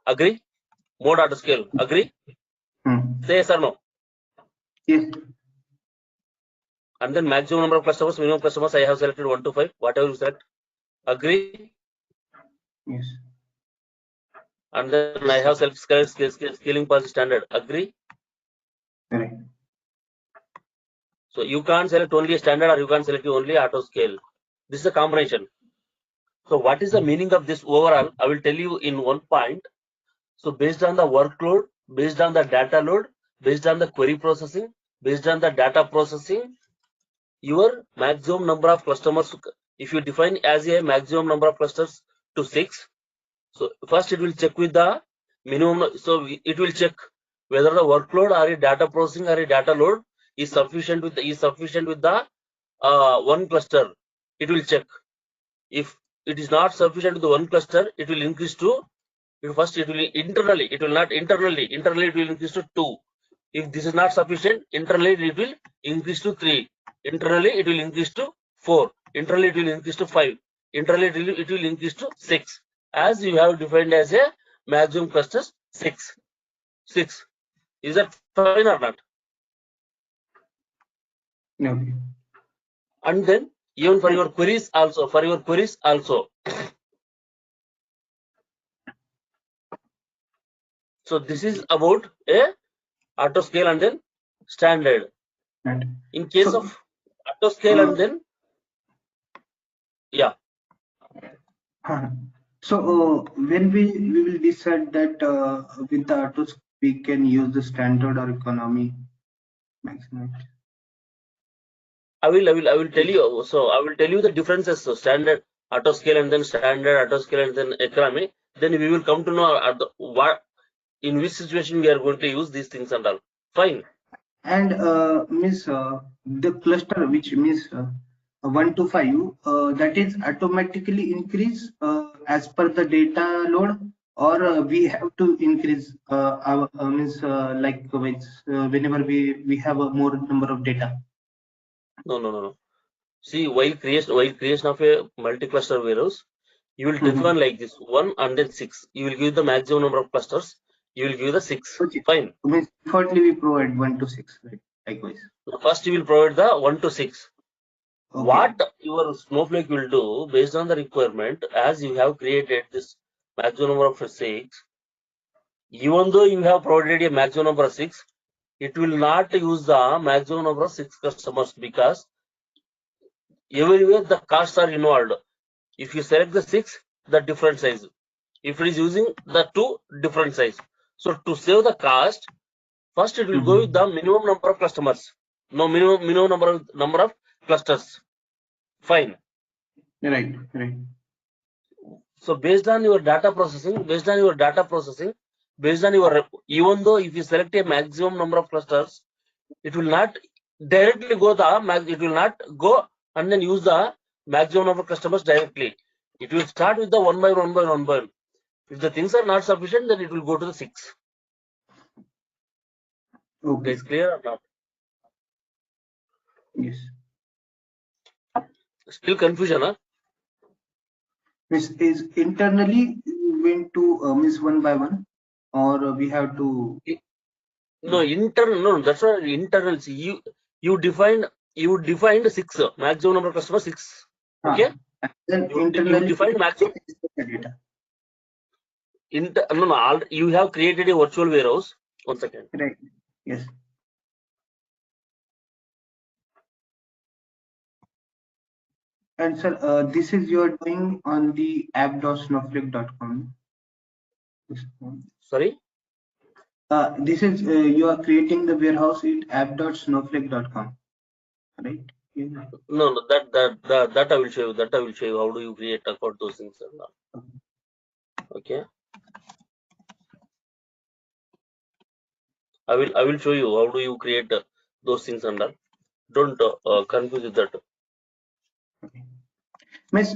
Agree? Mode auto scale. Agree? Say yes or no? Yes. And then maximum number of customers, minimum customers, I have selected 1 to 5, whatever you select. Agree? Yes. And then I have selected scaling policy standard. Agree? Correct. So you can't select only a standard or you can't select only auto scale. This is a combination. So what is the meaning of this overall? I will tell you in one point. So based on the workload, based on the data load, based on the query processing, based on the data processing, your maximum number of customers, if you define as a maximum number of clusters to 6, so first it will check with the minimum. So it will check whether the workload or a data processing or a data load is sufficient with the one cluster. It will check. If it is not sufficient with the one cluster, it will increase to, first it will internally, it will not internally it will increase to 2. If this is not sufficient, internally it will increase to 3. Internally it will increase to 4. Internally it will increase to 5. Internally it will increase to 6. As you have defined as a maximum clusters 6. Is that fine or not? Okay. And then even for your queries also, so this is about a auto scale and then standard. Right. In case of auto scale and then, yeah. So when we will decide that with the auto we can use the standard or economy maximum. I will tell you. So I will tell you the differences. So standard, auto scale, and then standard, auto scale, and then economy. Then we will come to know what, in which situation we are going to use these things and all. Fine. And the cluster which means 1 to 5, that is automatically increase as per the data load, or we have to increase our like whenever we have a more number of data. No. See, while creation of a multi-cluster warehouse, you will define like this: 1 and then 6. You will give the maximum number of clusters. You will give the 6. Okay. Fine. Means defaultly we provide 1 to 6, right? Likewise. First, you will provide the 1 to 6. Okay. What your Snowflake will do based on the requirement, as you have created this maximum number of 6, even though you have provided a maximum number of 6, it will not use the maximum number of 6 customers, because everywhere the costs are involved. If you select the 6, the different size. If it is using the 2, different size. So to save the cost, first it will go with the minimum number of customers. No, minimum number of clusters. Fine. Right. So based on your data processing, even though if you select a maximum number of clusters, it will not directly go it will not go and then use the maximum number of customers directly. It will start with the 1 by 1. If the things are not sufficient, then it will go to the 6. Okay. Is clear or not? Yes. Still confusion, huh? Miss, is internally went to miss one by one, or we have to? No, internal. No, that's not internal. See, you defined 6 maximum number of customers 6. Okay. And then You internally defined maximum. the data. No. You have created a virtual warehouse. 1 second. Right. Yes. And sir, this is you're doing on the app.snowflake.com. Sorry. This is you are creating the warehouse in app.snowflake.com, right? Yeah. No. That I will show you. That I will show you. How do you create account those things? Okay. I will show you how do you create those things under. Don't confuse with that. Okay. Miss,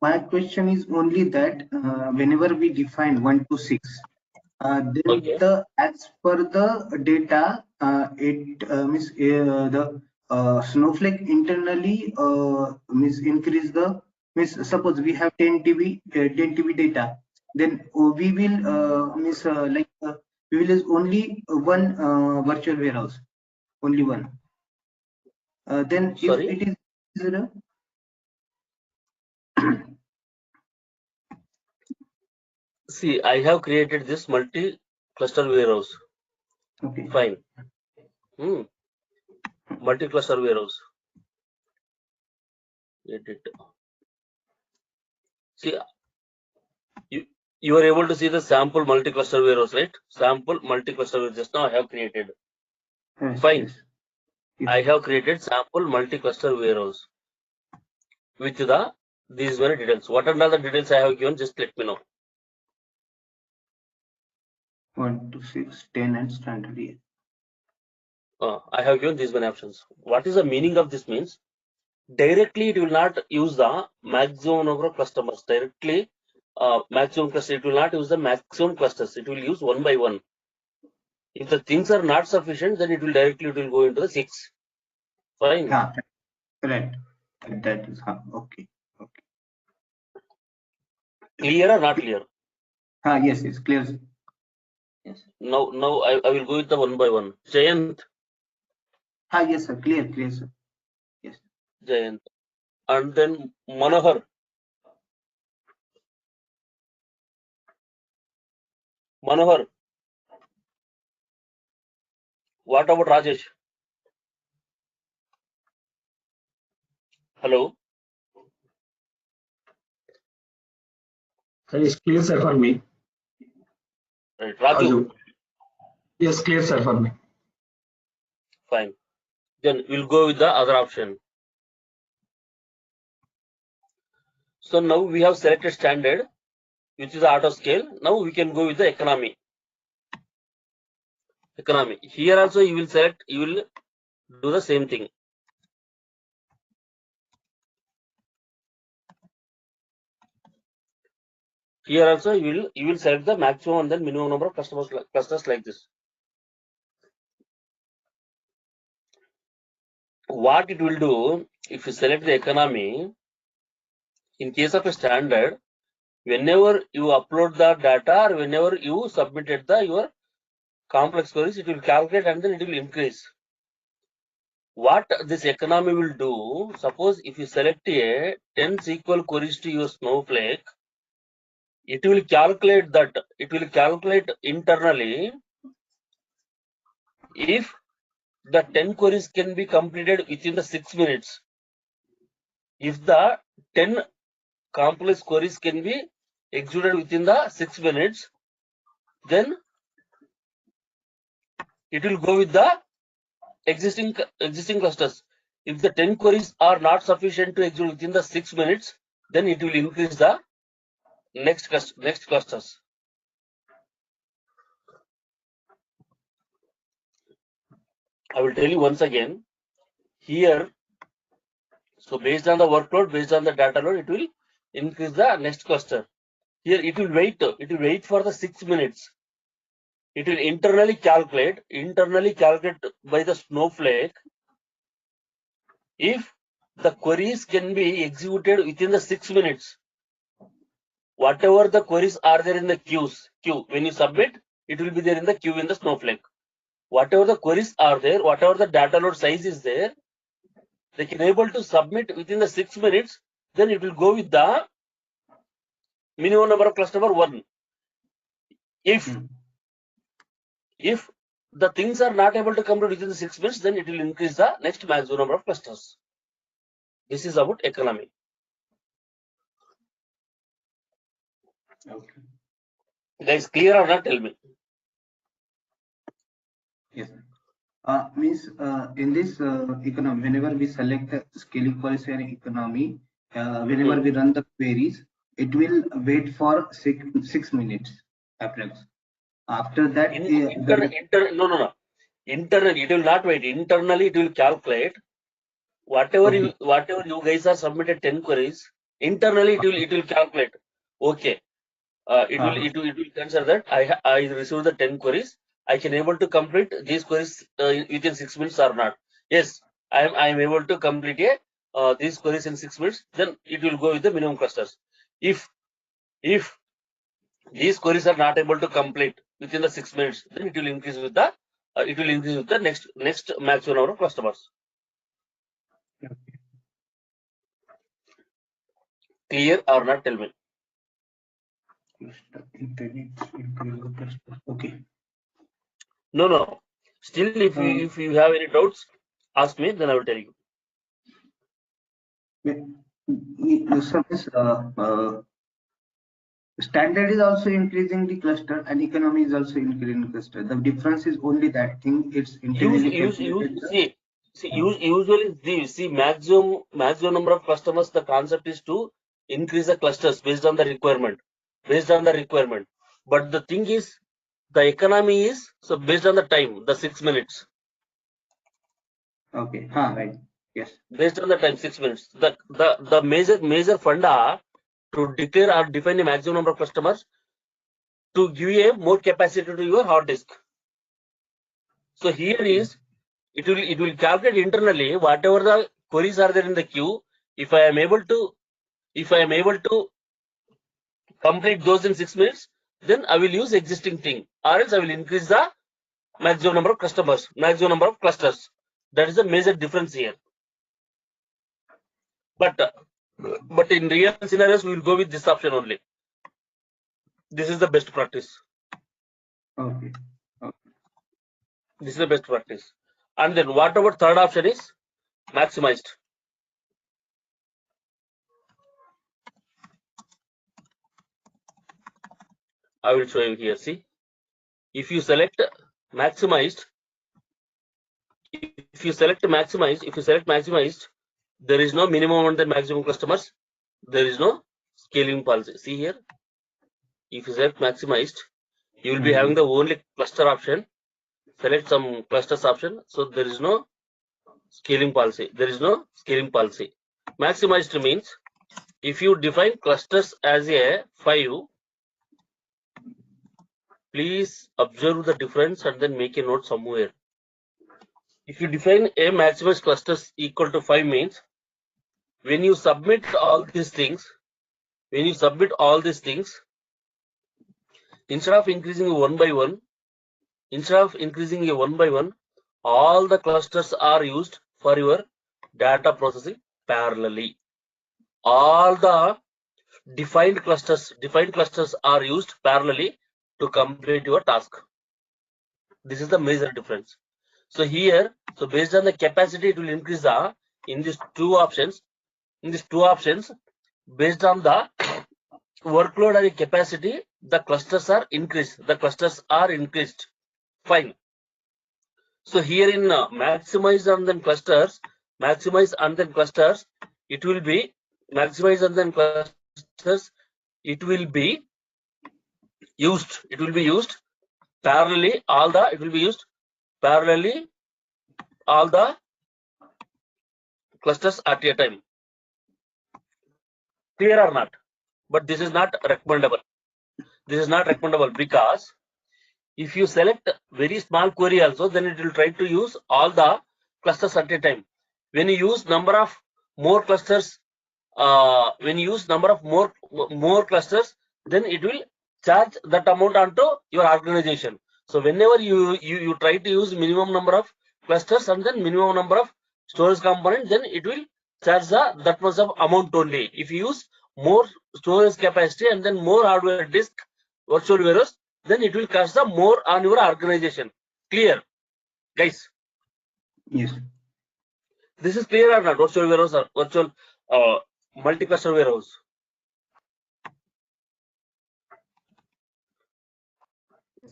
my question is only that whenever we define 1 to 6, then Okay. as per the data, the Snowflake internally increase the suppose we have 10 TB data, then we will we will use only one virtual warehouse, only one. Then Sorry. if it is 0. See, I have created this multi-cluster warehouse. Okay. Fine. Multi-cluster warehouse. Edit. See, you are able to see the sample multi-cluster warehouse, right? Sample multi-cluster warehouse. Just now I have created. Yes, Fine. yes. Yes. I have created sample multi-cluster warehouse with these many details. What are the details I have given? Just let me know. 1 to 6, 10, and standard. Yes. I have given these many options. What is the meaning of this means? Directly, it will not use the maximum number of customers. Directly, maximum cluster, it will not use the maximum clusters. It will use one by one. If the things are not sufficient, then it will go into the 6. Fine. Yeah, correct. That is okay. Okay. Clear or not clear? Yes, it's clear. Yes. Now I will go with the one by one. Jayant. Yes, sir. Clear, sir. Yes. Jayant. And then Manohar. Manohar. What about Rajesh? Hello. It's clear, sir, for me. Right. Raju. Yes, clear, sir, for me. Fine. Then we'll go with the other option. So now we have selected standard, which is the auto scale. Now we can go with the economy. Economy. Here also you will select, you will do the same thing. Here also you will select the maximum and then minimum number of clusters like this. What it will do, if you select the economy, in case of a standard, whenever you upload the data or whenever you submitted your complex queries, it will calculate and then it will increase. What this economy will do, suppose if you select a 10 SQL queries to your Snowflake, it will calculate that. It will calculate internally if the 10 queries can be completed within the 6 minutes. If the 10 complex queries can be executed within the 6 minutes, then it will go with the existing clusters. If the 10 queries are not sufficient to execute within the 6 minutes, then it will increase the next clusters. I will tell you once again here. So based on the workload, based on the data load, it will increase the next cluster. Here it will wait. It will wait for the 6 minutes. It will internally calculate by the Snowflake if the queries can be executed within the 6 minutes. Whatever the queries are there in the queue, when you submit, it will be there in the queue in the Snowflake. Whatever the queries are there, whatever the data load size is there, they can able to submit within the 6 minutes, then it will go with the minimum number of cluster 1. If the things are not able to complete within the 6 minutes, then it will increase the next maximum number of clusters. This is about economy. Okay. Guys, clear or not? Tell me. Yes. Means in this economy, whenever we select the scaling policy and economy, whenever we run the queries, it will wait for 6 minutes approx. After that, no. Internally, it will not wait. Internally, it will calculate whatever you guys are submitted 10 queries. Internally, it will calculate. Okay. It will consider that I received the 10 queries. I can able to complete these queries within 6 minutes or not. Yes, I am able to complete these queries in 6 minutes. Then it will go with the minimum clusters. If these queries are not able to complete within the 6 minutes, then it will increase with the next maximum number of customers. Clear or not? Tell me. Okay. No. Still, if you have any doubts, ask me. Then I will tell you. Standard is also increasing the cluster and economy is also increasing the cluster. The difference is only that thing. It's usually maximum number of customers. The concept is to increase the clusters based on the requirement. But the thing is, the economy is so based on the time, the 6 minutes. Okay. Right. Yes. Based on the time, 6 minutes. The major funda to declare or define the maximum number of customers to give a more capacity to your hard disk. So here is it will calculate internally whatever the queries are there in the queue. If I am able to complete those in 6 minutes, then I will use existing thing, or else I will increase the maximum number of customers, maximum number of clusters. That is the major difference here. But in real scenarios, we will go with this option only. This is the best practice. Okay. This is the best practice. And then what about third option is maximized. I will show you here. See, if you select maximized, there is no minimum and then maximum customers. There is no scaling policy. See here, if you select maximized, you will be having the only cluster option. Select some clusters option. So there is no scaling policy. Maximized means if you define clusters as a 5, please observe the difference and then make a note somewhere. If you define a maximized clusters equal to 5 means when you submit all these things, instead of increasing one by one, all the clusters are used for your data processing parallelly. All the defined clusters are used parallelly to complete your task. This is the major difference. So here, based on the capacity, it will increase in these two options. Based on the workload and capacity, the clusters are increased. Fine. So here in maximize and then clusters, it will be maximize and then clusters. It will be used parallelly. All the clusters at a time. Clear or not? But this is not recommendable. Because if you select very small query also, then it will try to use all the clusters at a time. When you use number of more clusters, when you use number of more clusters, then it will charge that amount onto your organization. So whenever you try to use minimum number of clusters and then minimum number of storage component, then it will charge that much of amount only. If you use more storage capacity and then more hardware disk virtual warehouse, then it will cost the more on your organization. Clear, guys? Yes. This is clear or not? Virtual warehouse or virtual multi-cluster warehouse?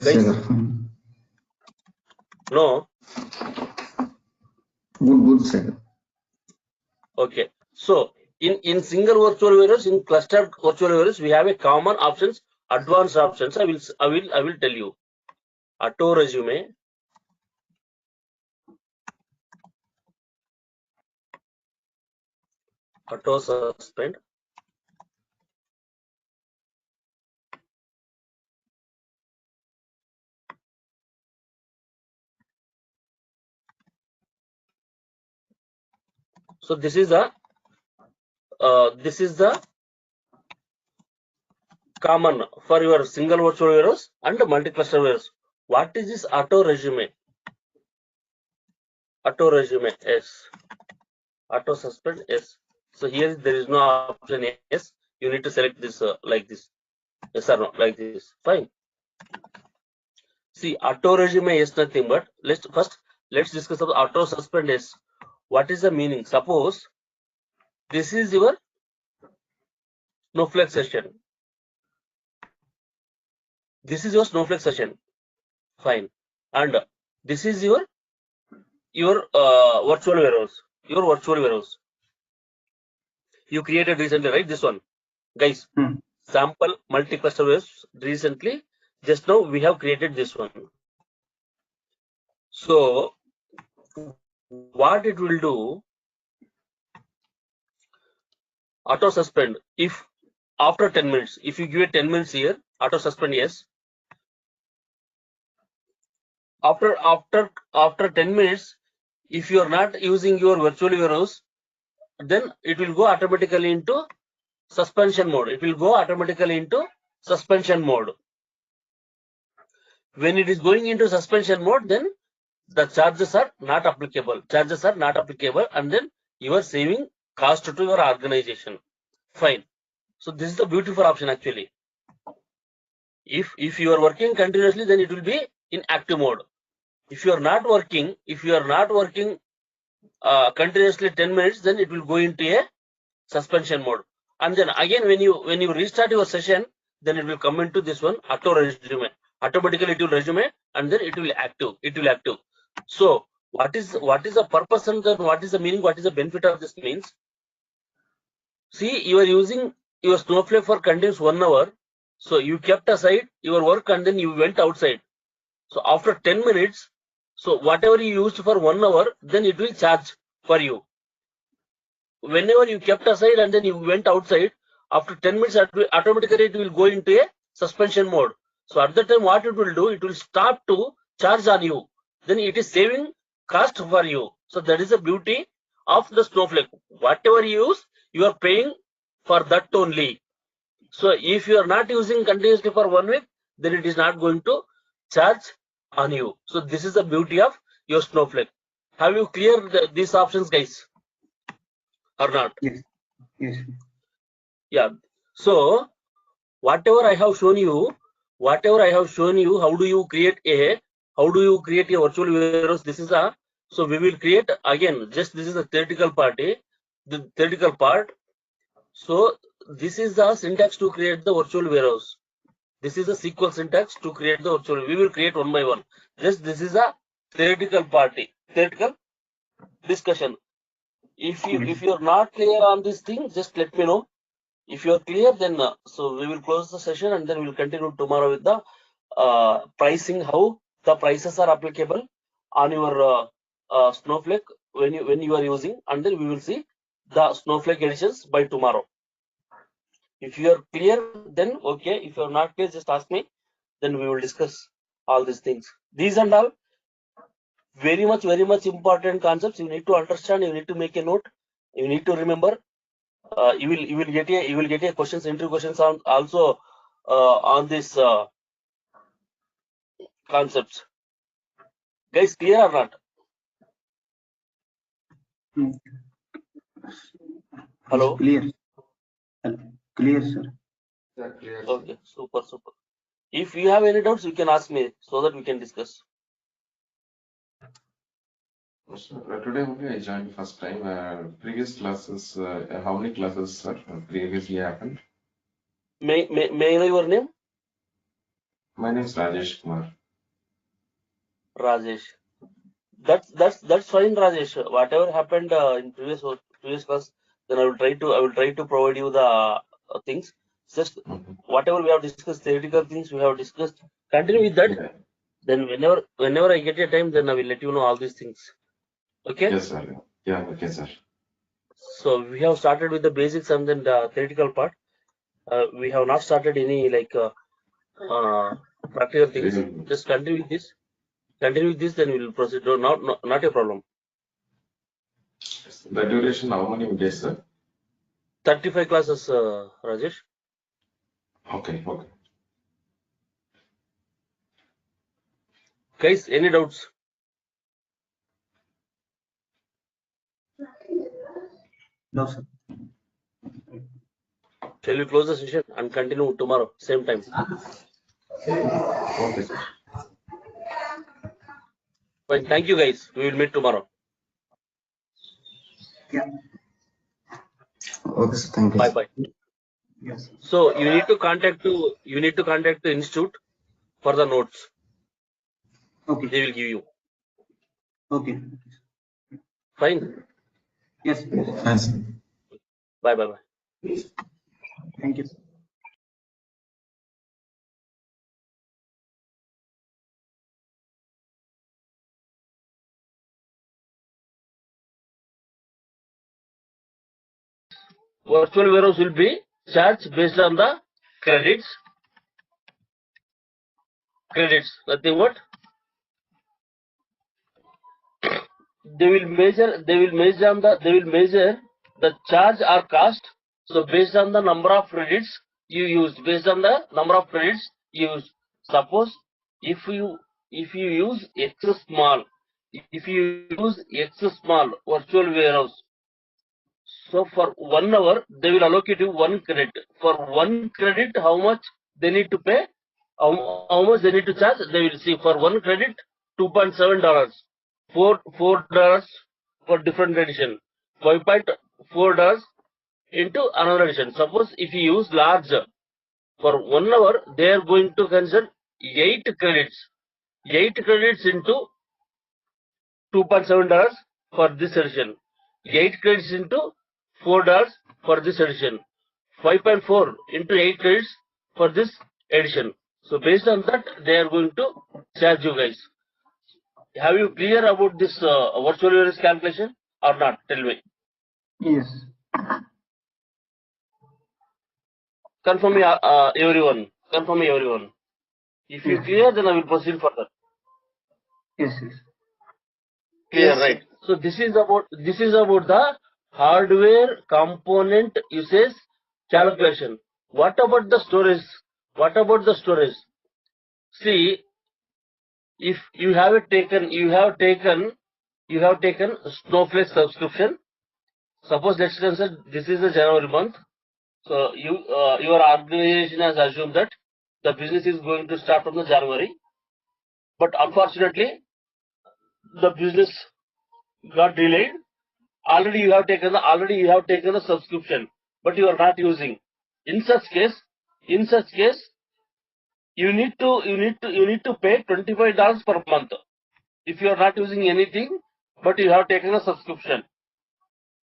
Guys, no. Good, sir. Okay. So in single virtual warehouse, in clustered virtual warehouse, we have a common options, advanced options. I will tell you. Auto resume. Auto suspend. So this is the common for your single virtual warehouse and multi-cluster warehouse. What is this auto resume? Auto resume yes. Auto suspend yes. So here there is no option yes. You need to select this like this. Yes or no, like this. Fine. See, auto resume is nothing but let's discuss about auto suspend is. What is the meaning? Suppose this is your Snowflake session. This is your Snowflake session. Fine. And this is your virtual warehouse. Your virtual warehouse. You created recently, right? This one, guys. Sample multi-cluster warehouse recently. Just now we have created this one. So what it will do? Auto suspend. If after 10 minutes, if you give it 10 minutes here, auto suspend yes. After 10 minutes, if you are not using your virtual warehouse, then it will go automatically into suspension mode. It will go automatically into suspension mode. When it is going into suspension mode, then the charges are not applicable. Charges are not applicable, and then you are saving cost to your organization. Fine. So this is the beautiful option actually. If you are working continuously, then it will be in active mode. If you are not working continuously 10 minutes, then it will go into a suspension mode. And then again, when you restart your session, then it will come into this one auto resume. Automatically it will resume, and then it will active. So what is the purpose and then what is the meaning? What is the benefit of this means? See, you are using your Snowflake for continuous 1 hour. So you kept aside your work and then you went outside. So after 10 minutes, so whatever you used for 1 hour, then it will charge for you. Whenever you kept aside and then you went outside, after 10 minutes, automatically it will go into a suspension mode. So at that time, what it will do, it will start to charge on you. Then it is saving cost for you. So that is the beauty of the Snowflake. Whatever you use, you are paying for that only. So if you are not using continuously for 1 week, then it is not going to charge on you. So this is the beauty of your Snowflake. Have you cleared these options, guys? Or not? Yes. Yes. Yeah. So whatever I have shown you, how do you create a virtual warehouse? This is so we will create again. Just this is a theoretical part. The theoretical part. So this is the syntax to create the virtual warehouse. This is the SQL syntax to create the virtual. We will create one by one. Just this is a theoretical party, theoretical discussion. If you are not clear on this thing, just let me know. If you are clear, then so we will close the session and then we will continue tomorrow with the pricing, how the prices are applicable on your Snowflake when you are using, and then we will see the Snowflake editions by tomorrow. If you are clear, then okay. If you are not clear, just ask me. Then we will discuss all these things. These and all very much important concepts. You need to understand. You need to make a note. You need to remember. You will get a questions, interview questions on also on this concepts. Guys, clear or not? Hello. Clear. Clear, sir. Yeah, clear. Okay, super. If you have any doubts, you can ask me so that we can discuss. Today only I joined first time. Previous classes, how many classes, sir, previously happened? May I know your name? My name is Rajesh Kumar. Rajesh. That's fine, Rajesh. Whatever happened in previous class, then I will try to provide you the things. Just whatever we have discussed, theoretical things we have discussed. Continue with that. Yeah. Then whenever I get a time, then I will let you know all these things. Okay? Yes, sir. Yeah, okay, sir. So we have started with the basics and then the theoretical part. We have not started any like practical things. Really? Just continue with this. Continue with this, then we will proceed. No, not a problem. The duration, how many days, sir? 35 classes, Rajesh. Okay. Guys, any doubts? No, sir. Shall we close the session and continue tomorrow, same time? Okay, sir. Fine. Thank you, guys. We will meet tomorrow. Yeah. Okay, sir. Thank you. Bye. Yes. So you need to contact the institute for the notes. Okay. They will give you. Okay. Fine. Yes. Fine, sir. Bye. Thank you. Virtual warehouse will be charged based on the credits. Nothing what? They will measure the charge or cost. So based on the number of credits you use, suppose if you use X small virtual warehouse, so for 1 hour they will allocate you 1 credit. For 1 credit, how much they need to pay? How much they need to charge? They will see for 1 credit $2.7, $4 for different edition, $5.4 into another edition. Suppose if you use large, for 1 hour they are going to consider 8 credits. 8 credits into $2.7 for this edition. 8 credits into $4 for this edition. 5.4 into 8 credits for this edition. So based on that, they are going to charge you guys. Have you clear about this virtual warehouse calculation or not? Tell me. Yes. Confirm me, everyone. If you clear, then I will proceed further. Yes. Clear, right? So this is about the hardware component usage calculation. What about the storage? See, if you have taken Snowflake subscription. Suppose let's consider this is the January month. So your organization has assumed that the business is going to start from the January, but unfortunately the business got delayed. Already you have taken the subscription, but you are not using. In such case, you need to pay $25 per month if you are not using anything, but you have taken a subscription.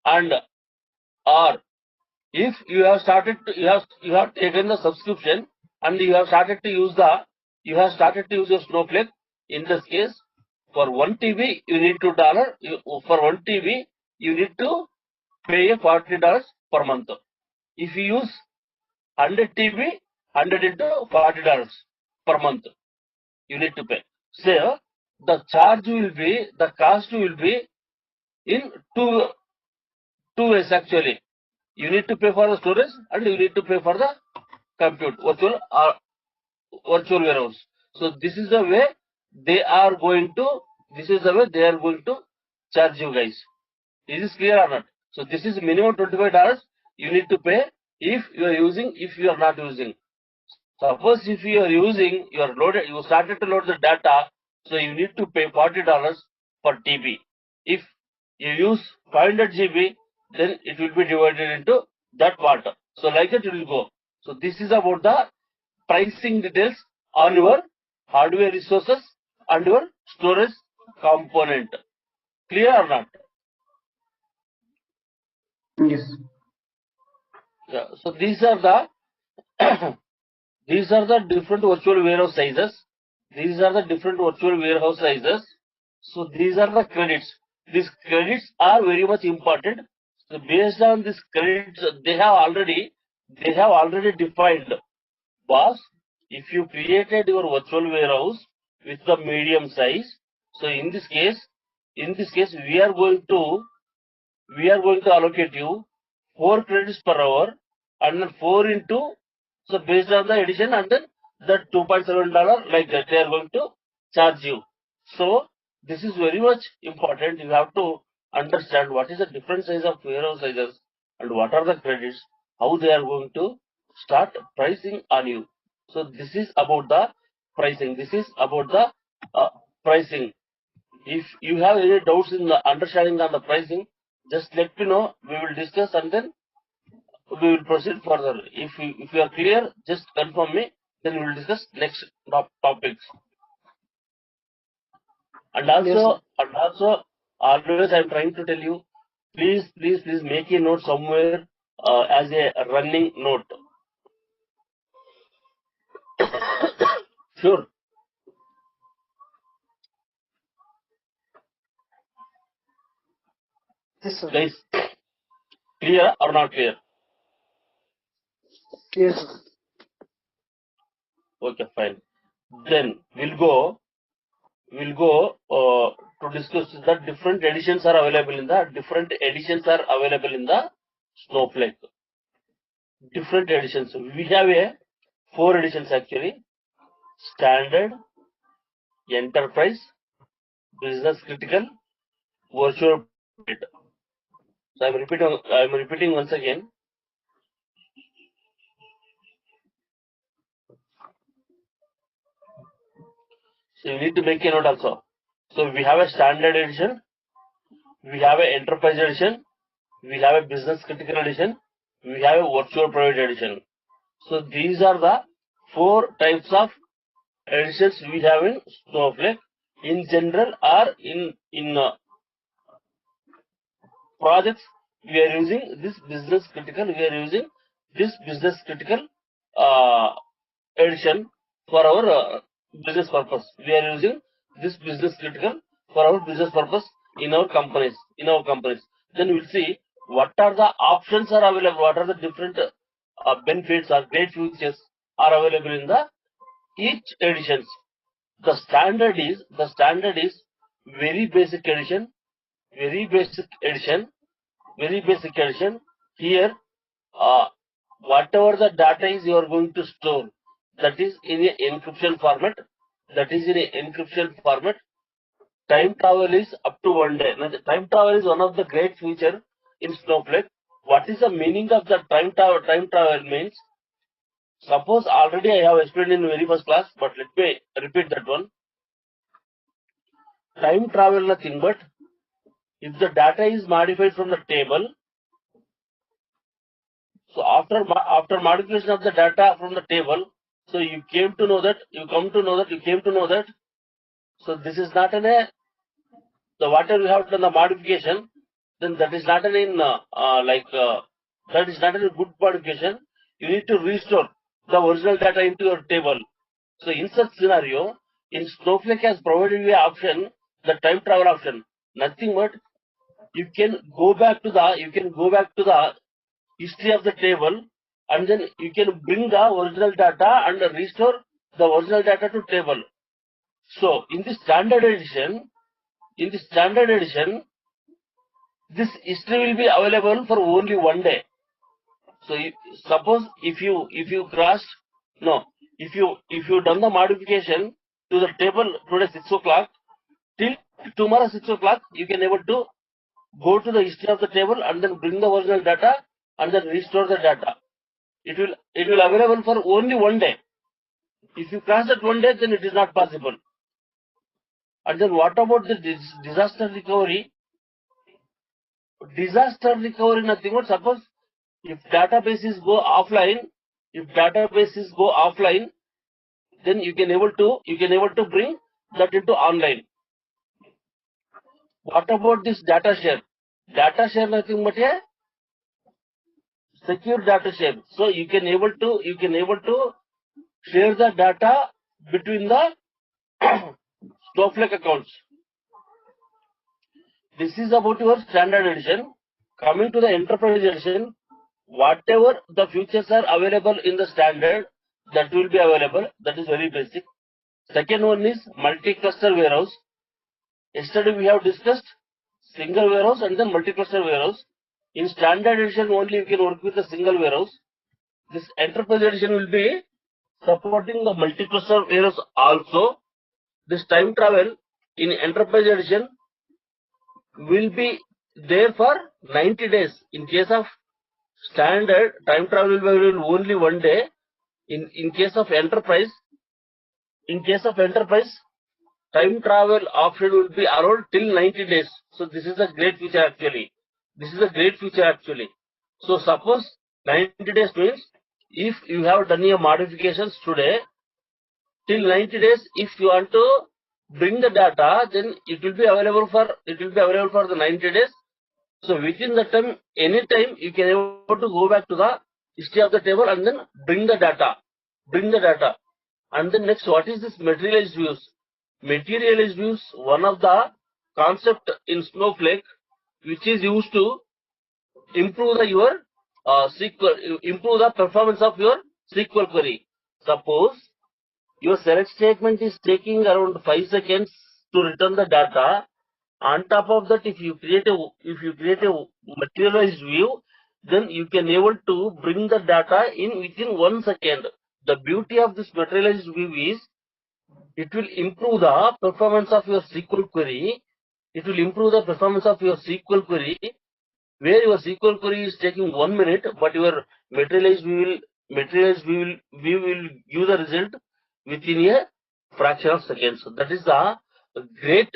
And or if you have taken the subscription and you have started to use your Snowflake. In this case, for 1 TB you need $2. For 1 TB you need to pay $40 per month. If you use 100 TB, 100 into $40 per month you need to pay. So the cost will be in two ways actually. You need to pay for the storage and you need to pay for the compute virtual warehouse. So this is the way they are going to charge you guys. Is this clear or not? So this is minimum $25 you need to pay if you are using, if you are not using. Suppose if you are using, you started to load the data, so you need to pay $40 per TB. If you use 500 GB, then it will be divided into that part. So like that it will go. So this is about the pricing details on your hardware resources and your storage component. Clear or not? Yes. Yeah. So these are the these are the different virtual warehouse sizes. These are the different virtual warehouse sizes. So these are the credits. These credits are very much important. So based on these credits, they have already defined. Boss, if you created your virtual warehouse with the medium size, so in this case, we are going to allocate you 4 credits per hour and then 4 into, so based on the addition and then the $2.7 like that they are going to charge you. So this is very much important. You have to understand what is the different size of warehouse sizes and what are the credits, how they are going to start pricing on you. So this is about the pricing. This is about the pricing. If you have any doubts in the understanding on the pricing, just let me know. We will discuss and then we will proceed further. If you are clear, just confirm me. Then we will discuss next topics. And also, always I am trying to tell you, please make a note somewhere as a running note. Sure. Yes, sir. Guys, clear or not clear? Clear, sir. Okay, fine. Then we'll go to discuss the different editions are available in the Snowflake. Different editions. We have 4 editions actually: standard, enterprise, business critical, virtual private. So I'm repeating once again. So you need to make a note also. So we have a standard edition, we have an enterprise edition, we have a business critical edition, we have a virtual private edition. So these are the 4 types of editions we have in Snowflake. In general or in projects, we are using this business critical. Edition for our business purpose. We are using this business critical for our business purpose in our companies. Then we'll see what are the options are available, what are the different benefits or great features are available in the each editions. The standard is very basic edition. Here, whatever the data is you are going to store, that is in a encryption format. Time travel is up to 1 day. Now, the time travel is one of the great feature in Snowflake. What is the meaning of the time travel? Time travel means, suppose already I have explained in very first class, but let me repeat that one. Time travel nothing but if the data is modified from the table. So after modification of the data from the table, so you came to know that. So this is not the whatever you have done the modification, then that is not that is not a good modification. You need to restore the original data into your table. So in such scenario, in Snowflake has provided you an option, the time travel option. Nothing but you can go back to the history of the table, and then you can bring the original data and restore the original data to table. So in the standard edition, this history will be available for only one day. So suppose if you crossed, no, if you done the modification to the table today 6 o'clock, till tomorrow 6 o'clock, you can able to go to the history of the table and then bring the original data and then restore the data. It will available for only one day. If you cross that one day, then it is not possible. And then what about the disaster recovery? Disaster recovery, nothing but suppose if databases go offline, then you can able to bring that into online. What about this data share? Data share nothing but a secure data share. So you can able to share the data between the Snowflake accounts. This is about your standard edition. Coming to the enterprise edition, whatever the features are available in the standard, that will be available. That is very basic. Second one is multi-cluster warehouse. Yesterday we have discussed single warehouse and then multi-cluster warehouse. In standard edition only you can work with a single warehouse. This enterprise edition will be supporting the multi-cluster warehouse also. This time travel in enterprise edition will be there for 90 days. In case of standard, time travel will be available only one day. In case of enterprise, time travel option will be around till 90 days. So this is a great feature actually. So suppose 90 days means if you have done your modifications today, till 90 days, if you want to bring the data, then it will be available for the 90 days. So within the time, any time you can able to go back to the history of the table and then bring the data. And then next, what is this materialized views? Materialized views, one of the concept in Snowflake, which is used to improve the performance of your SQL query. Suppose your select statement is taking around 5 seconds to return the data. On top of that, if you create a materialized view, then you can able to bring the data in within 1 second. The beauty of this materialized view is it will improve the performance of your SQL query. Where your SQL query is taking 1 minute, but your materialized view will give the result within a fraction of seconds. So that is the great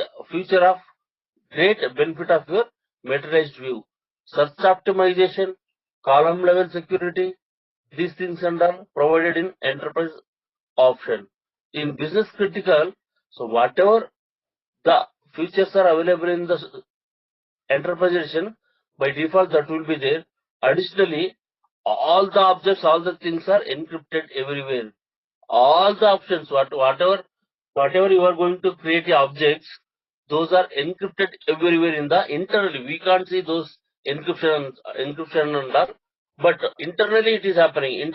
benefit of your materialized view. Search optimization, column level security, these things are provided in enterprise option. In business critical, so whatever the features are available in the enterprise edition, by default that will be there. Additionally, all the objects, all the things are encrypted everywhere. All the options, whatever you are going to create the objects, those are encrypted everywhere in the internally. We can't see those encryption and all, but internally it is happening.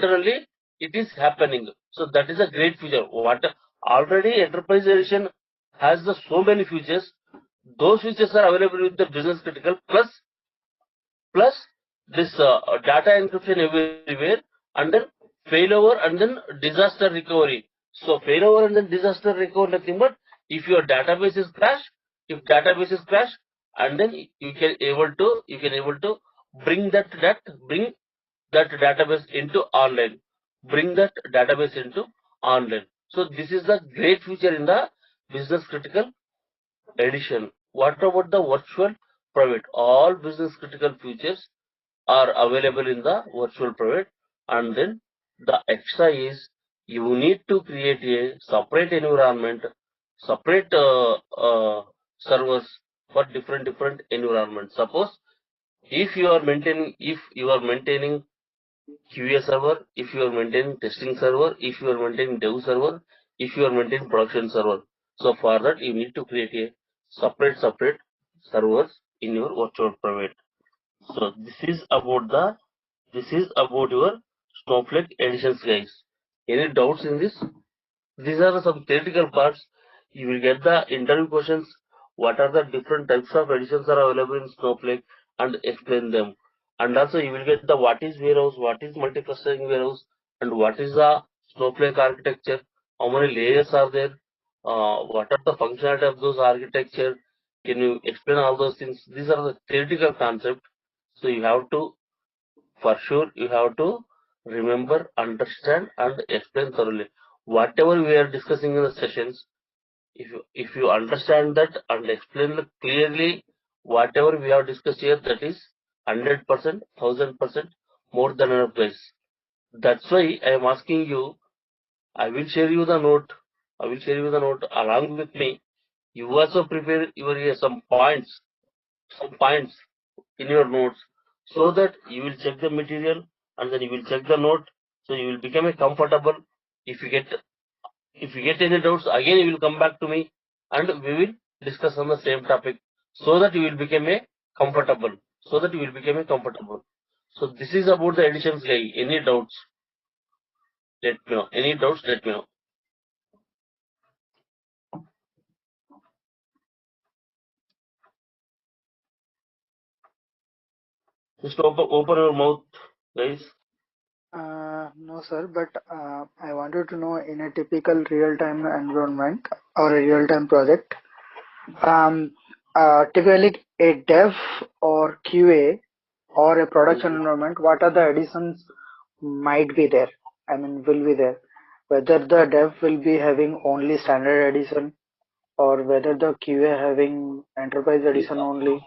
So that is a great feature. Already enterprise edition has so many features. Those features are available with the business critical plus this data encryption everywhere, and then failover and then disaster recovery. So failover and then disaster recovery nothing but if your database is crash, and then you can able to bring that database into online. So this is the great feature in the business critical edition. What about the virtual private? All business critical features are available in the virtual private, and then the extra is you need to create a separate environment, separate servers for different environments. Suppose if you are maintaining QA server, if you are maintaining testing server, if you are maintaining dev server, if you are maintaining production server, so for that you need to create a separate servers in your virtual private. So this is about your Snowflake editions, guys. Any doubts in this? These are some theoretical parts. You will get the interview questions. What are the different types of editions are available in Snowflake? and explain them. And also you will get the what is warehouse, what is multi-clustering warehouse, and what is the Snowflake architecture, how many layers are there, what are the functionality of those architecture. Can you explain all those things? These are the theoretical concepts. So you have to, for sure, you have to remember, understand, and explain thoroughly. Whatever we are discussing in the sessions, if you understand that and explain it clearly, whatever we have discussed here, that is 100%, 1000% more than enough, guys. That's why I am asking you. I will share you the note. I will share you the note along with me. You also prepare your some points in your notes, so that you will check the material and then you will check the note. So you will become a comfortable. If you get any doubts, again you will come back to me and we will discuss on the same topic, so that you will become a comfortable. So this is about the additions, guy. Any doubts? Let me know. Any doubts? Let me know. Just open your mouth, guys. No, sir, but I wanted to know, in a typical real-time environment or a real-time project, typically a dev or QA or a production environment, what are the additions might be there? I mean, will be there. Whether the dev will be having only standard edition, or whether the QA having enterprise edition only,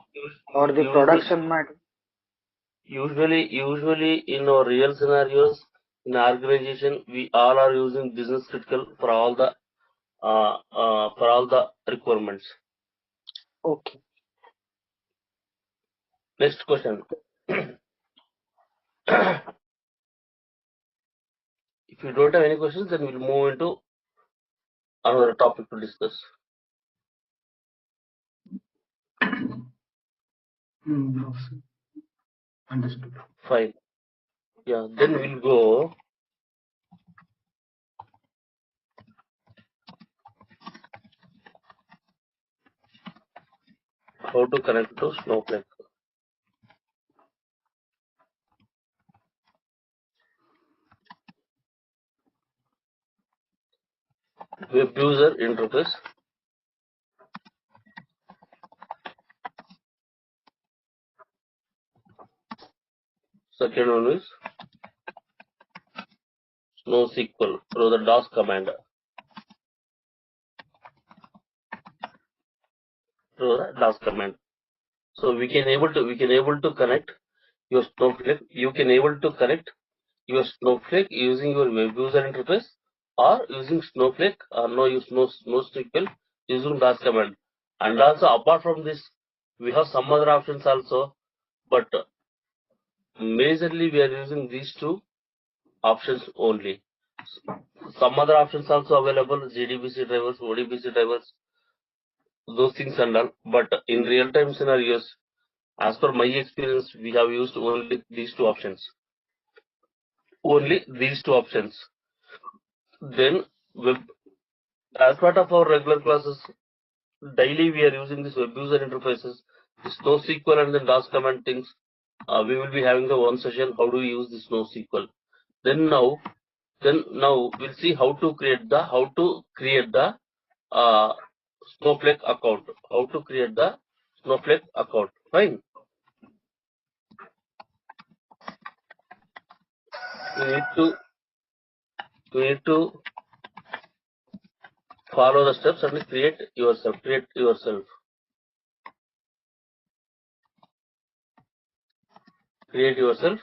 or the production might. Usually in our real scenarios, in organization, we all are using business critical for all the requirements. Okay. Next question. If you don't have any questions, then we'll move into another topic to discuss. No, sir. Understood. Fine. Yeah, then we'll go. How to connect to Snowflake. Web user interface. Second one is NoSQL through the DOS command. So we can able to connect your Snowflake. You can able to connect your Snowflake using your web user interface, or using Snowflake, or no use NoSQL using DOS command. And also apart from this, we have some other options also, but majorly we are using these two options only. Some other options also available, JDBC drivers, ODBC drivers, those things and all. But in real time scenarios, as per my experience, we have used only these two options. Then as part of our regular classes, daily we are using this web user interfaces, this NoSQL and then DOS command things. We will be having the one session, how do we use this NoSQL. Then now we'll see how to create the Snowflake account. Fine. You need to follow the steps and create yourself.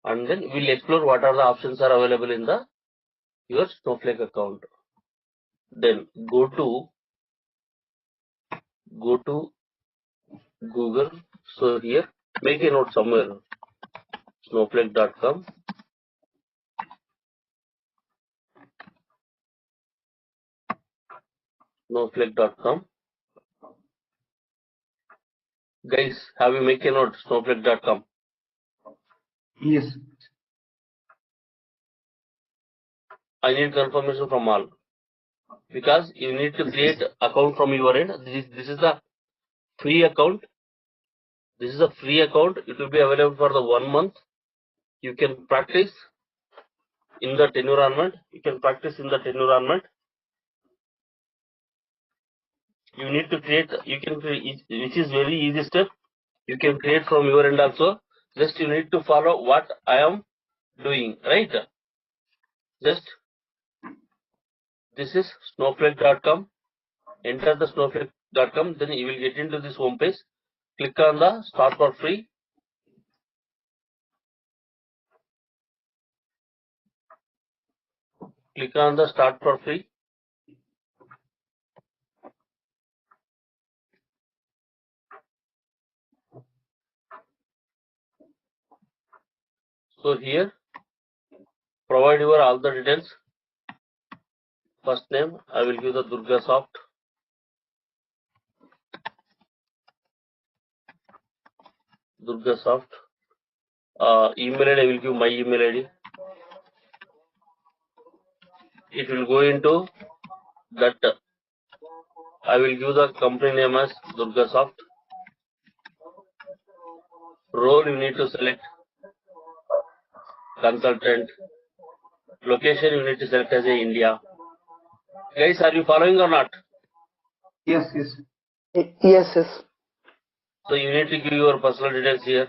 And then we'll explore what are the options are available in your Snowflake account. Then go to Google. So here, make a note somewhere. Snowflake.com. Guys, have you make a note? Snowflake.com. Yes. I need confirmation from all, because you need to create account from your end. This is the free account. This is a free account. It will be available for the 1 month. You can practice in that environment. You can practice in that environment. You need to create. You can create, which is very easy step. You can create from your end also. Just you need to follow what I am doing, right? Just this is snowflake.com. Enter the snowflake.com. Then you will get into this home page. Click on the start for free. Click on the start for free. So here, provide your all the details. First name, I will give the Durga Soft. Durga Soft. Email ID, I will give my email ID. It will go into that. I will give the company name as Durga Soft. Role you need to select consultant. Location you need to select as a India. Guys, are you following or not? Yes, yes. Yes, yes. So you need to give your personal details here.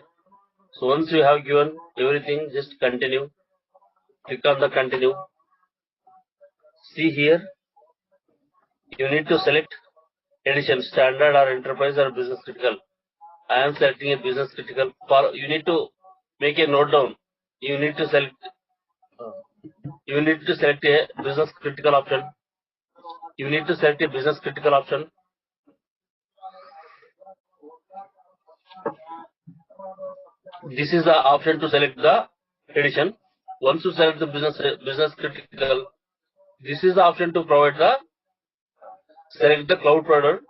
So once you have given everything, just continue. Click on the continue. See here, you need to select edition, standard or enterprise or business critical. I am selecting a business critical. You need to make a note down. You need to select. You need to select a business critical option. You need to select a business critical option. This is the option to select the edition. Once you select the business critical, this is the option to provide the select the cloud provider.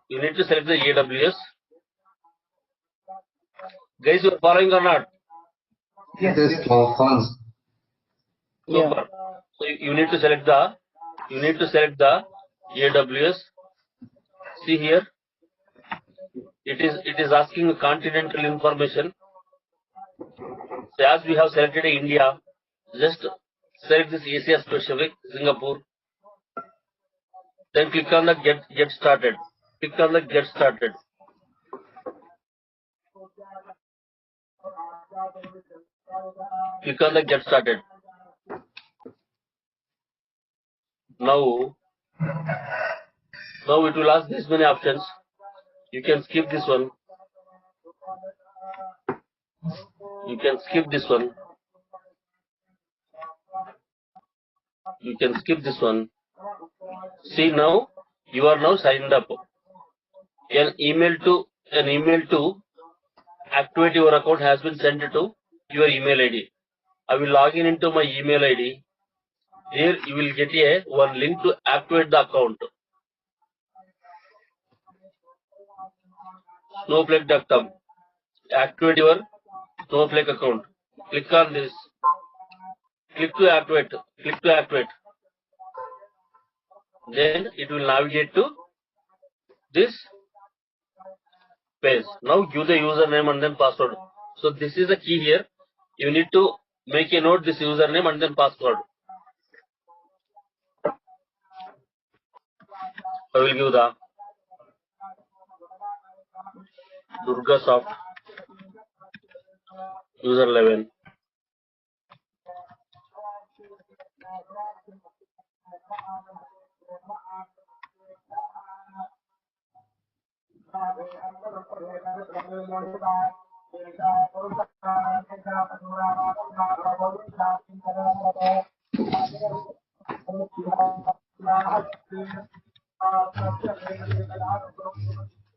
You need to select the AWS. Guys, you are following or not? Yes, Yes, yes. fans. Yeah. Super. So you need to select the AWS. See here, it is asking continental information. So as we have selected India, just select this Asia specific Singapore. Then click on the get started. Click on the get started. Click on the get started. Now it will ask this many options. You can skip this one. You can skip this one. You can skip this one. See now, you are now signed up. An email to activate your account has been sent to your email ID. I will log in into my email ID. Here you will get one link to activate the account. Snowflake.com. Activate your Snowflake account. Click on this. Click to activate. Click to activate. Then it will navigate to this page. Now give the username and then password. So this is the key here. You need to make a note this username and then password. I will give the Durga Soft user 11.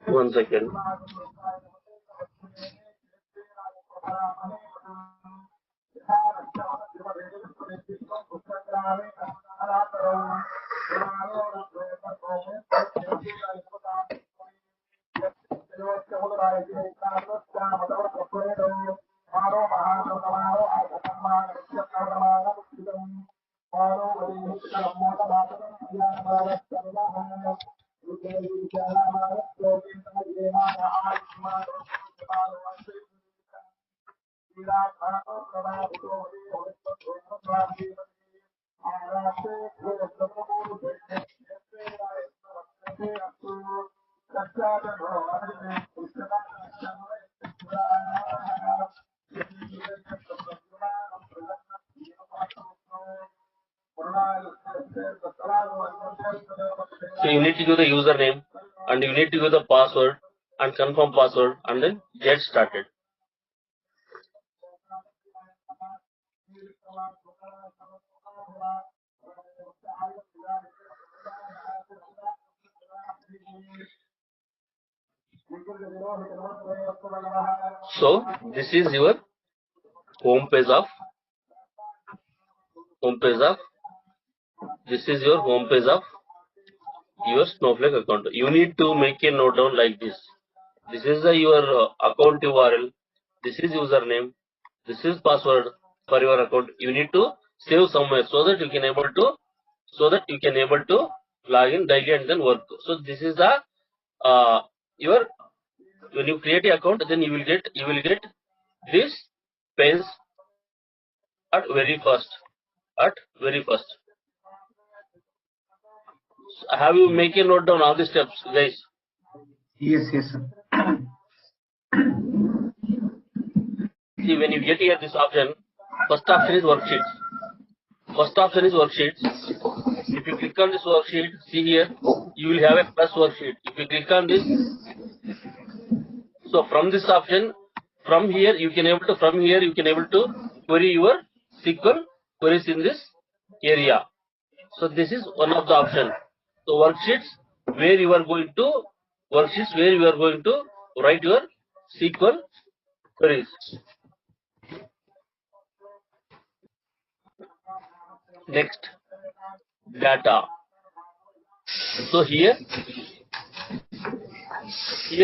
One second. So you need to give the username and you need to give the password and confirm password and then get started. So this is your home page of this is your home page of your Snowflake account. You need to make a note down like this. This is your account URL. This is username. This is password for your account. You need to save somewhere so that you can able to log in daily and then work. So this is the your when you create a account, then you will get this page at very first. Have you make a note down all the steps, guys? Yes, sir. See, when you get here this option, first option is worksheets. If you click on this worksheet, see here, you will have a plus worksheet. If you click on this, so from this option, from here you can able to query your SQL queries in this area. So this is one of the option. So worksheets where you are going to write your SQL queries. Next, data. So here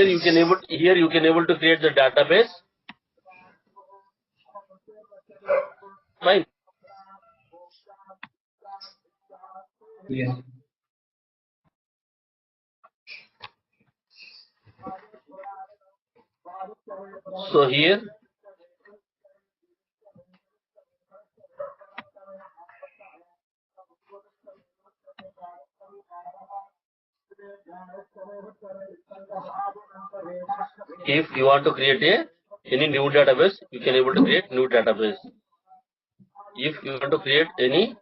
you can able to create the database. Fine. Yes. So here if you want to create any new database, you can able to create new database. If you want to create any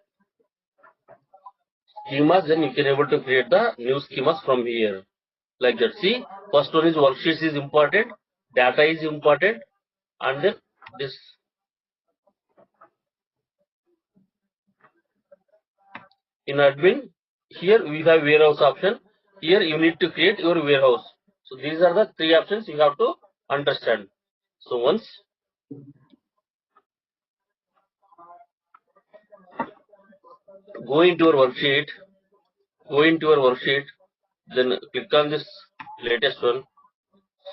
schemas, then you can able to create the new schemas from here. Like that. See, first one is worksheets is important, data is important, and then this. In admin, here we have warehouse option. Here you need to create your warehouse. So these are the three options you have to understand. So once go into your worksheet, then click on this latest one.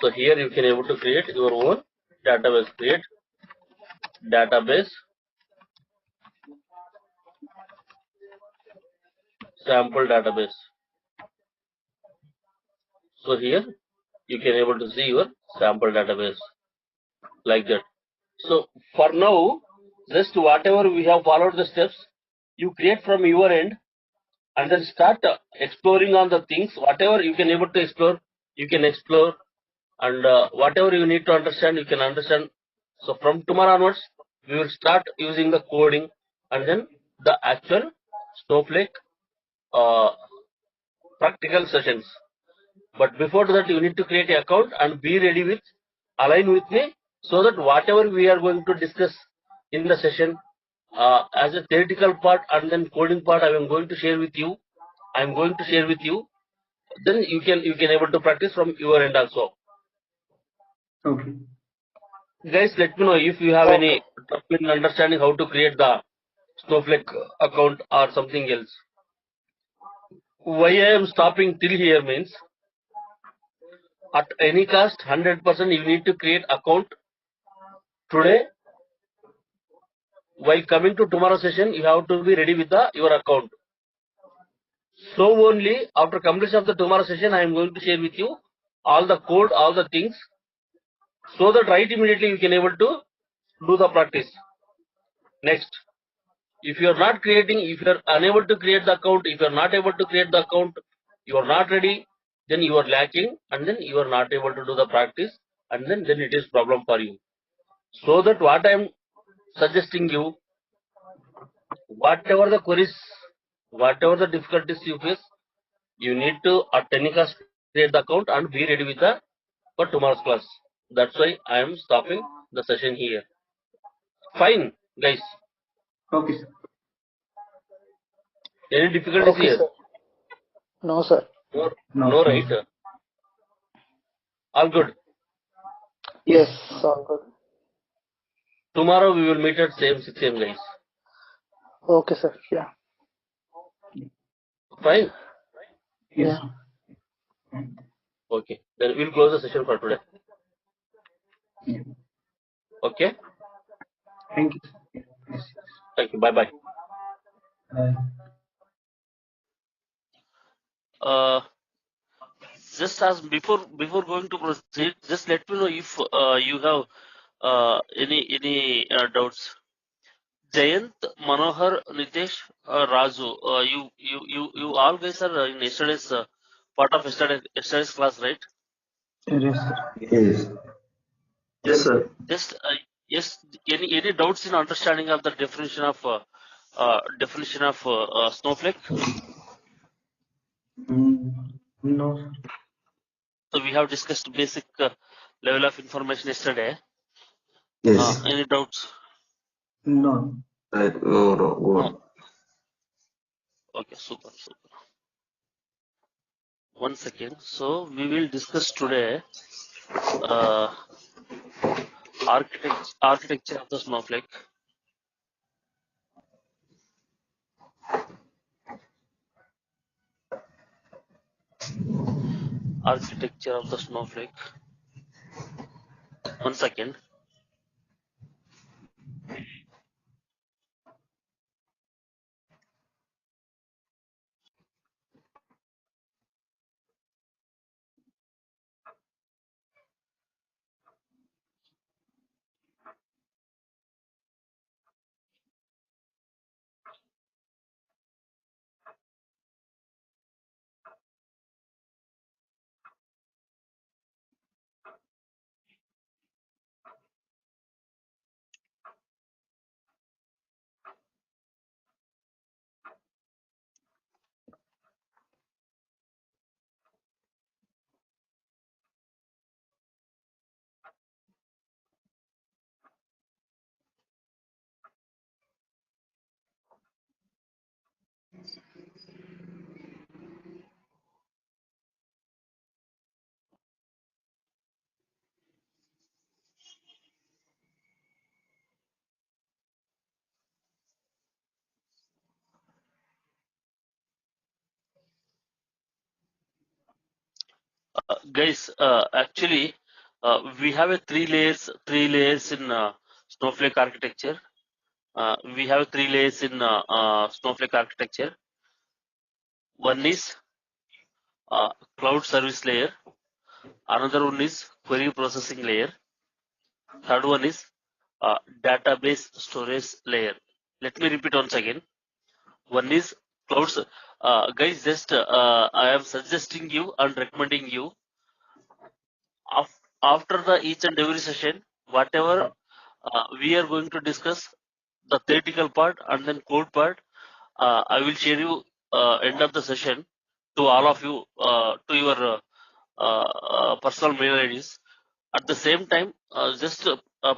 So here you can able to create your own database. Create database sample database. So here you can able to see your sample database like that. So for now, just whatever we have followed the steps, you create from your end and then start exploring on the things. Whatever you can able to explore, you can explore, and whatever you need to understand, you can understand. So from tomorrow onwards, we will start using the coding and then the actual Snowflake uh, practical sessions. But before that, you need to create an account and be ready with, align with me, so that whatever we are going to discuss in the session as a theoretical part and then coding part, I am going to share with you. Then you can able to practice from your end also. Okay. Guys, let me know if you have any trouble in understanding how to create the Snowflake account or something else. Why I am stopping till here means, at any cost, 100% you need to create account today. While coming to tomorrow session, you have to be ready with your account. So only after completion of the tomorrow session, I am going to share with you all the code, all the things. so that right immediately you can able to do the practice. Next, if you are not creating, if you are unable to create the account, if you are not able to create the account, you are not ready, then you are lacking, and then you are not able to do the practice, and then it is problem for you. So that what I am suggesting you, whatever the queries, whatever the difficulties you face, you need to at any cost create the account and be ready with the for tomorrow's class. That's why I am stopping the session here. Fine, guys. Okay, sir. Any difficulties Okay, here? sir. No, sir. No, No, no, no, right? sir. All good. Yes, all good. Tomorrow we will meet at same 6 a.m. guys. Okay, sir. Yeah. Fine. Yes, Yeah. sir. Okay. Then we'll close the session for today. Yeah. Okay. Thank you, sir. Yes. Thank you. Bye bye. Uh, Just as before going to proceed, just let me know if you have any doubts. Jayant, Manohar, Nitesh, Raju, you all guys are in yesterday's part of yesterday's class, right? yes, sir. Yes. Yes, sir. Just yes, any doubts in understanding of the definition of snowflake? No, sir. So we have discussed basic level of information yesterday. Yes. Any doubts? No. Right. No, no, good. No. Okay, super. One second. So we will discuss today uh, architecture of the snowflake. Architecture of the snowflake. One second. Guys, actually, we have a three layers in snowflake architecture. We have three layers in snowflake architecture. One is cloud service layer. Another one is query processing layer. Third one is database storage layer. Let me repeat once again. One is clouds. Guys, just I am suggesting you and recommending you after the each and every session, whatever we are going to discuss, the theoretical part and then code part, I will share you end of the session to all of you to your personal mail IDs. At the same time, just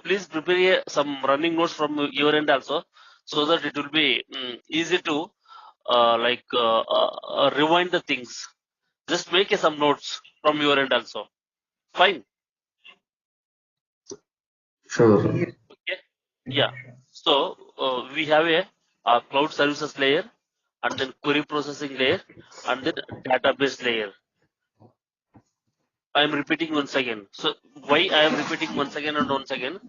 please prepare some running notes from your end also, so that it will be easy to rewind the things. Just make some notes from your end also. Fine. Sure. Okay. Yeah. So we have a cloud services layer, and then query processing layer, and then database layer. I am repeating once again. So why I am repeating once again and once again?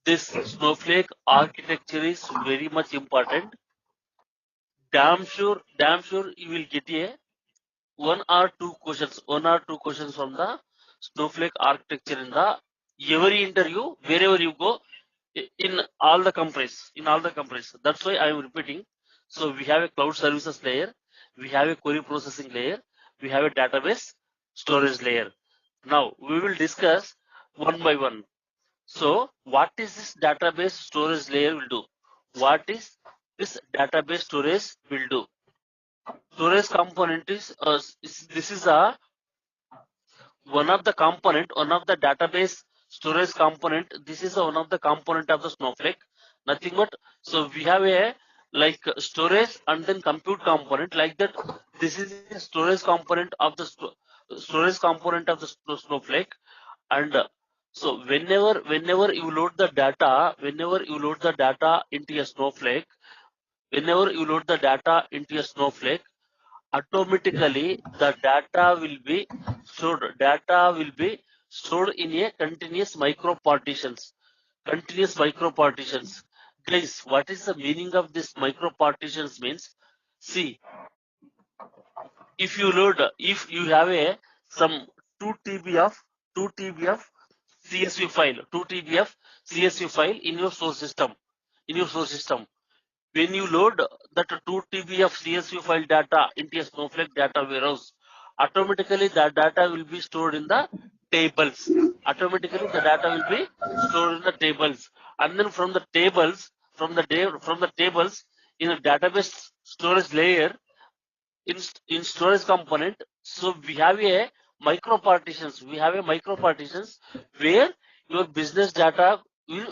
This snowflake architecture is very much important. Damn sure you will get one or two questions from the snowflake architecture in the every interview, wherever you go, in all the companies, That's why I am repeating. So we have a cloud services layer, we have a query processing layer, we have a database storage layer. Now we will discuss one by one. So what is this database storage layer will do? What is this database storage will do? Storage component is this is a one of the database storage component. This is one of the component of the Snowflake. Nothing but, so we have a like storage and then compute component like that. This is a storage component of the Snowflake. And so whenever you load the data, into a Snowflake, automatically the data will be stored in a continuous micro partitions. Guys, what is the meaning of this micro partitions means? See, if you have a some 2 TB of CSV file in your source system, when you load that 2 TB of CSV file data into a Snowflake data warehouse, automatically that data will be stored in the tables. And then from the tables, in a database storage layer, in storage component, so we have a micro partitions. Where your business data will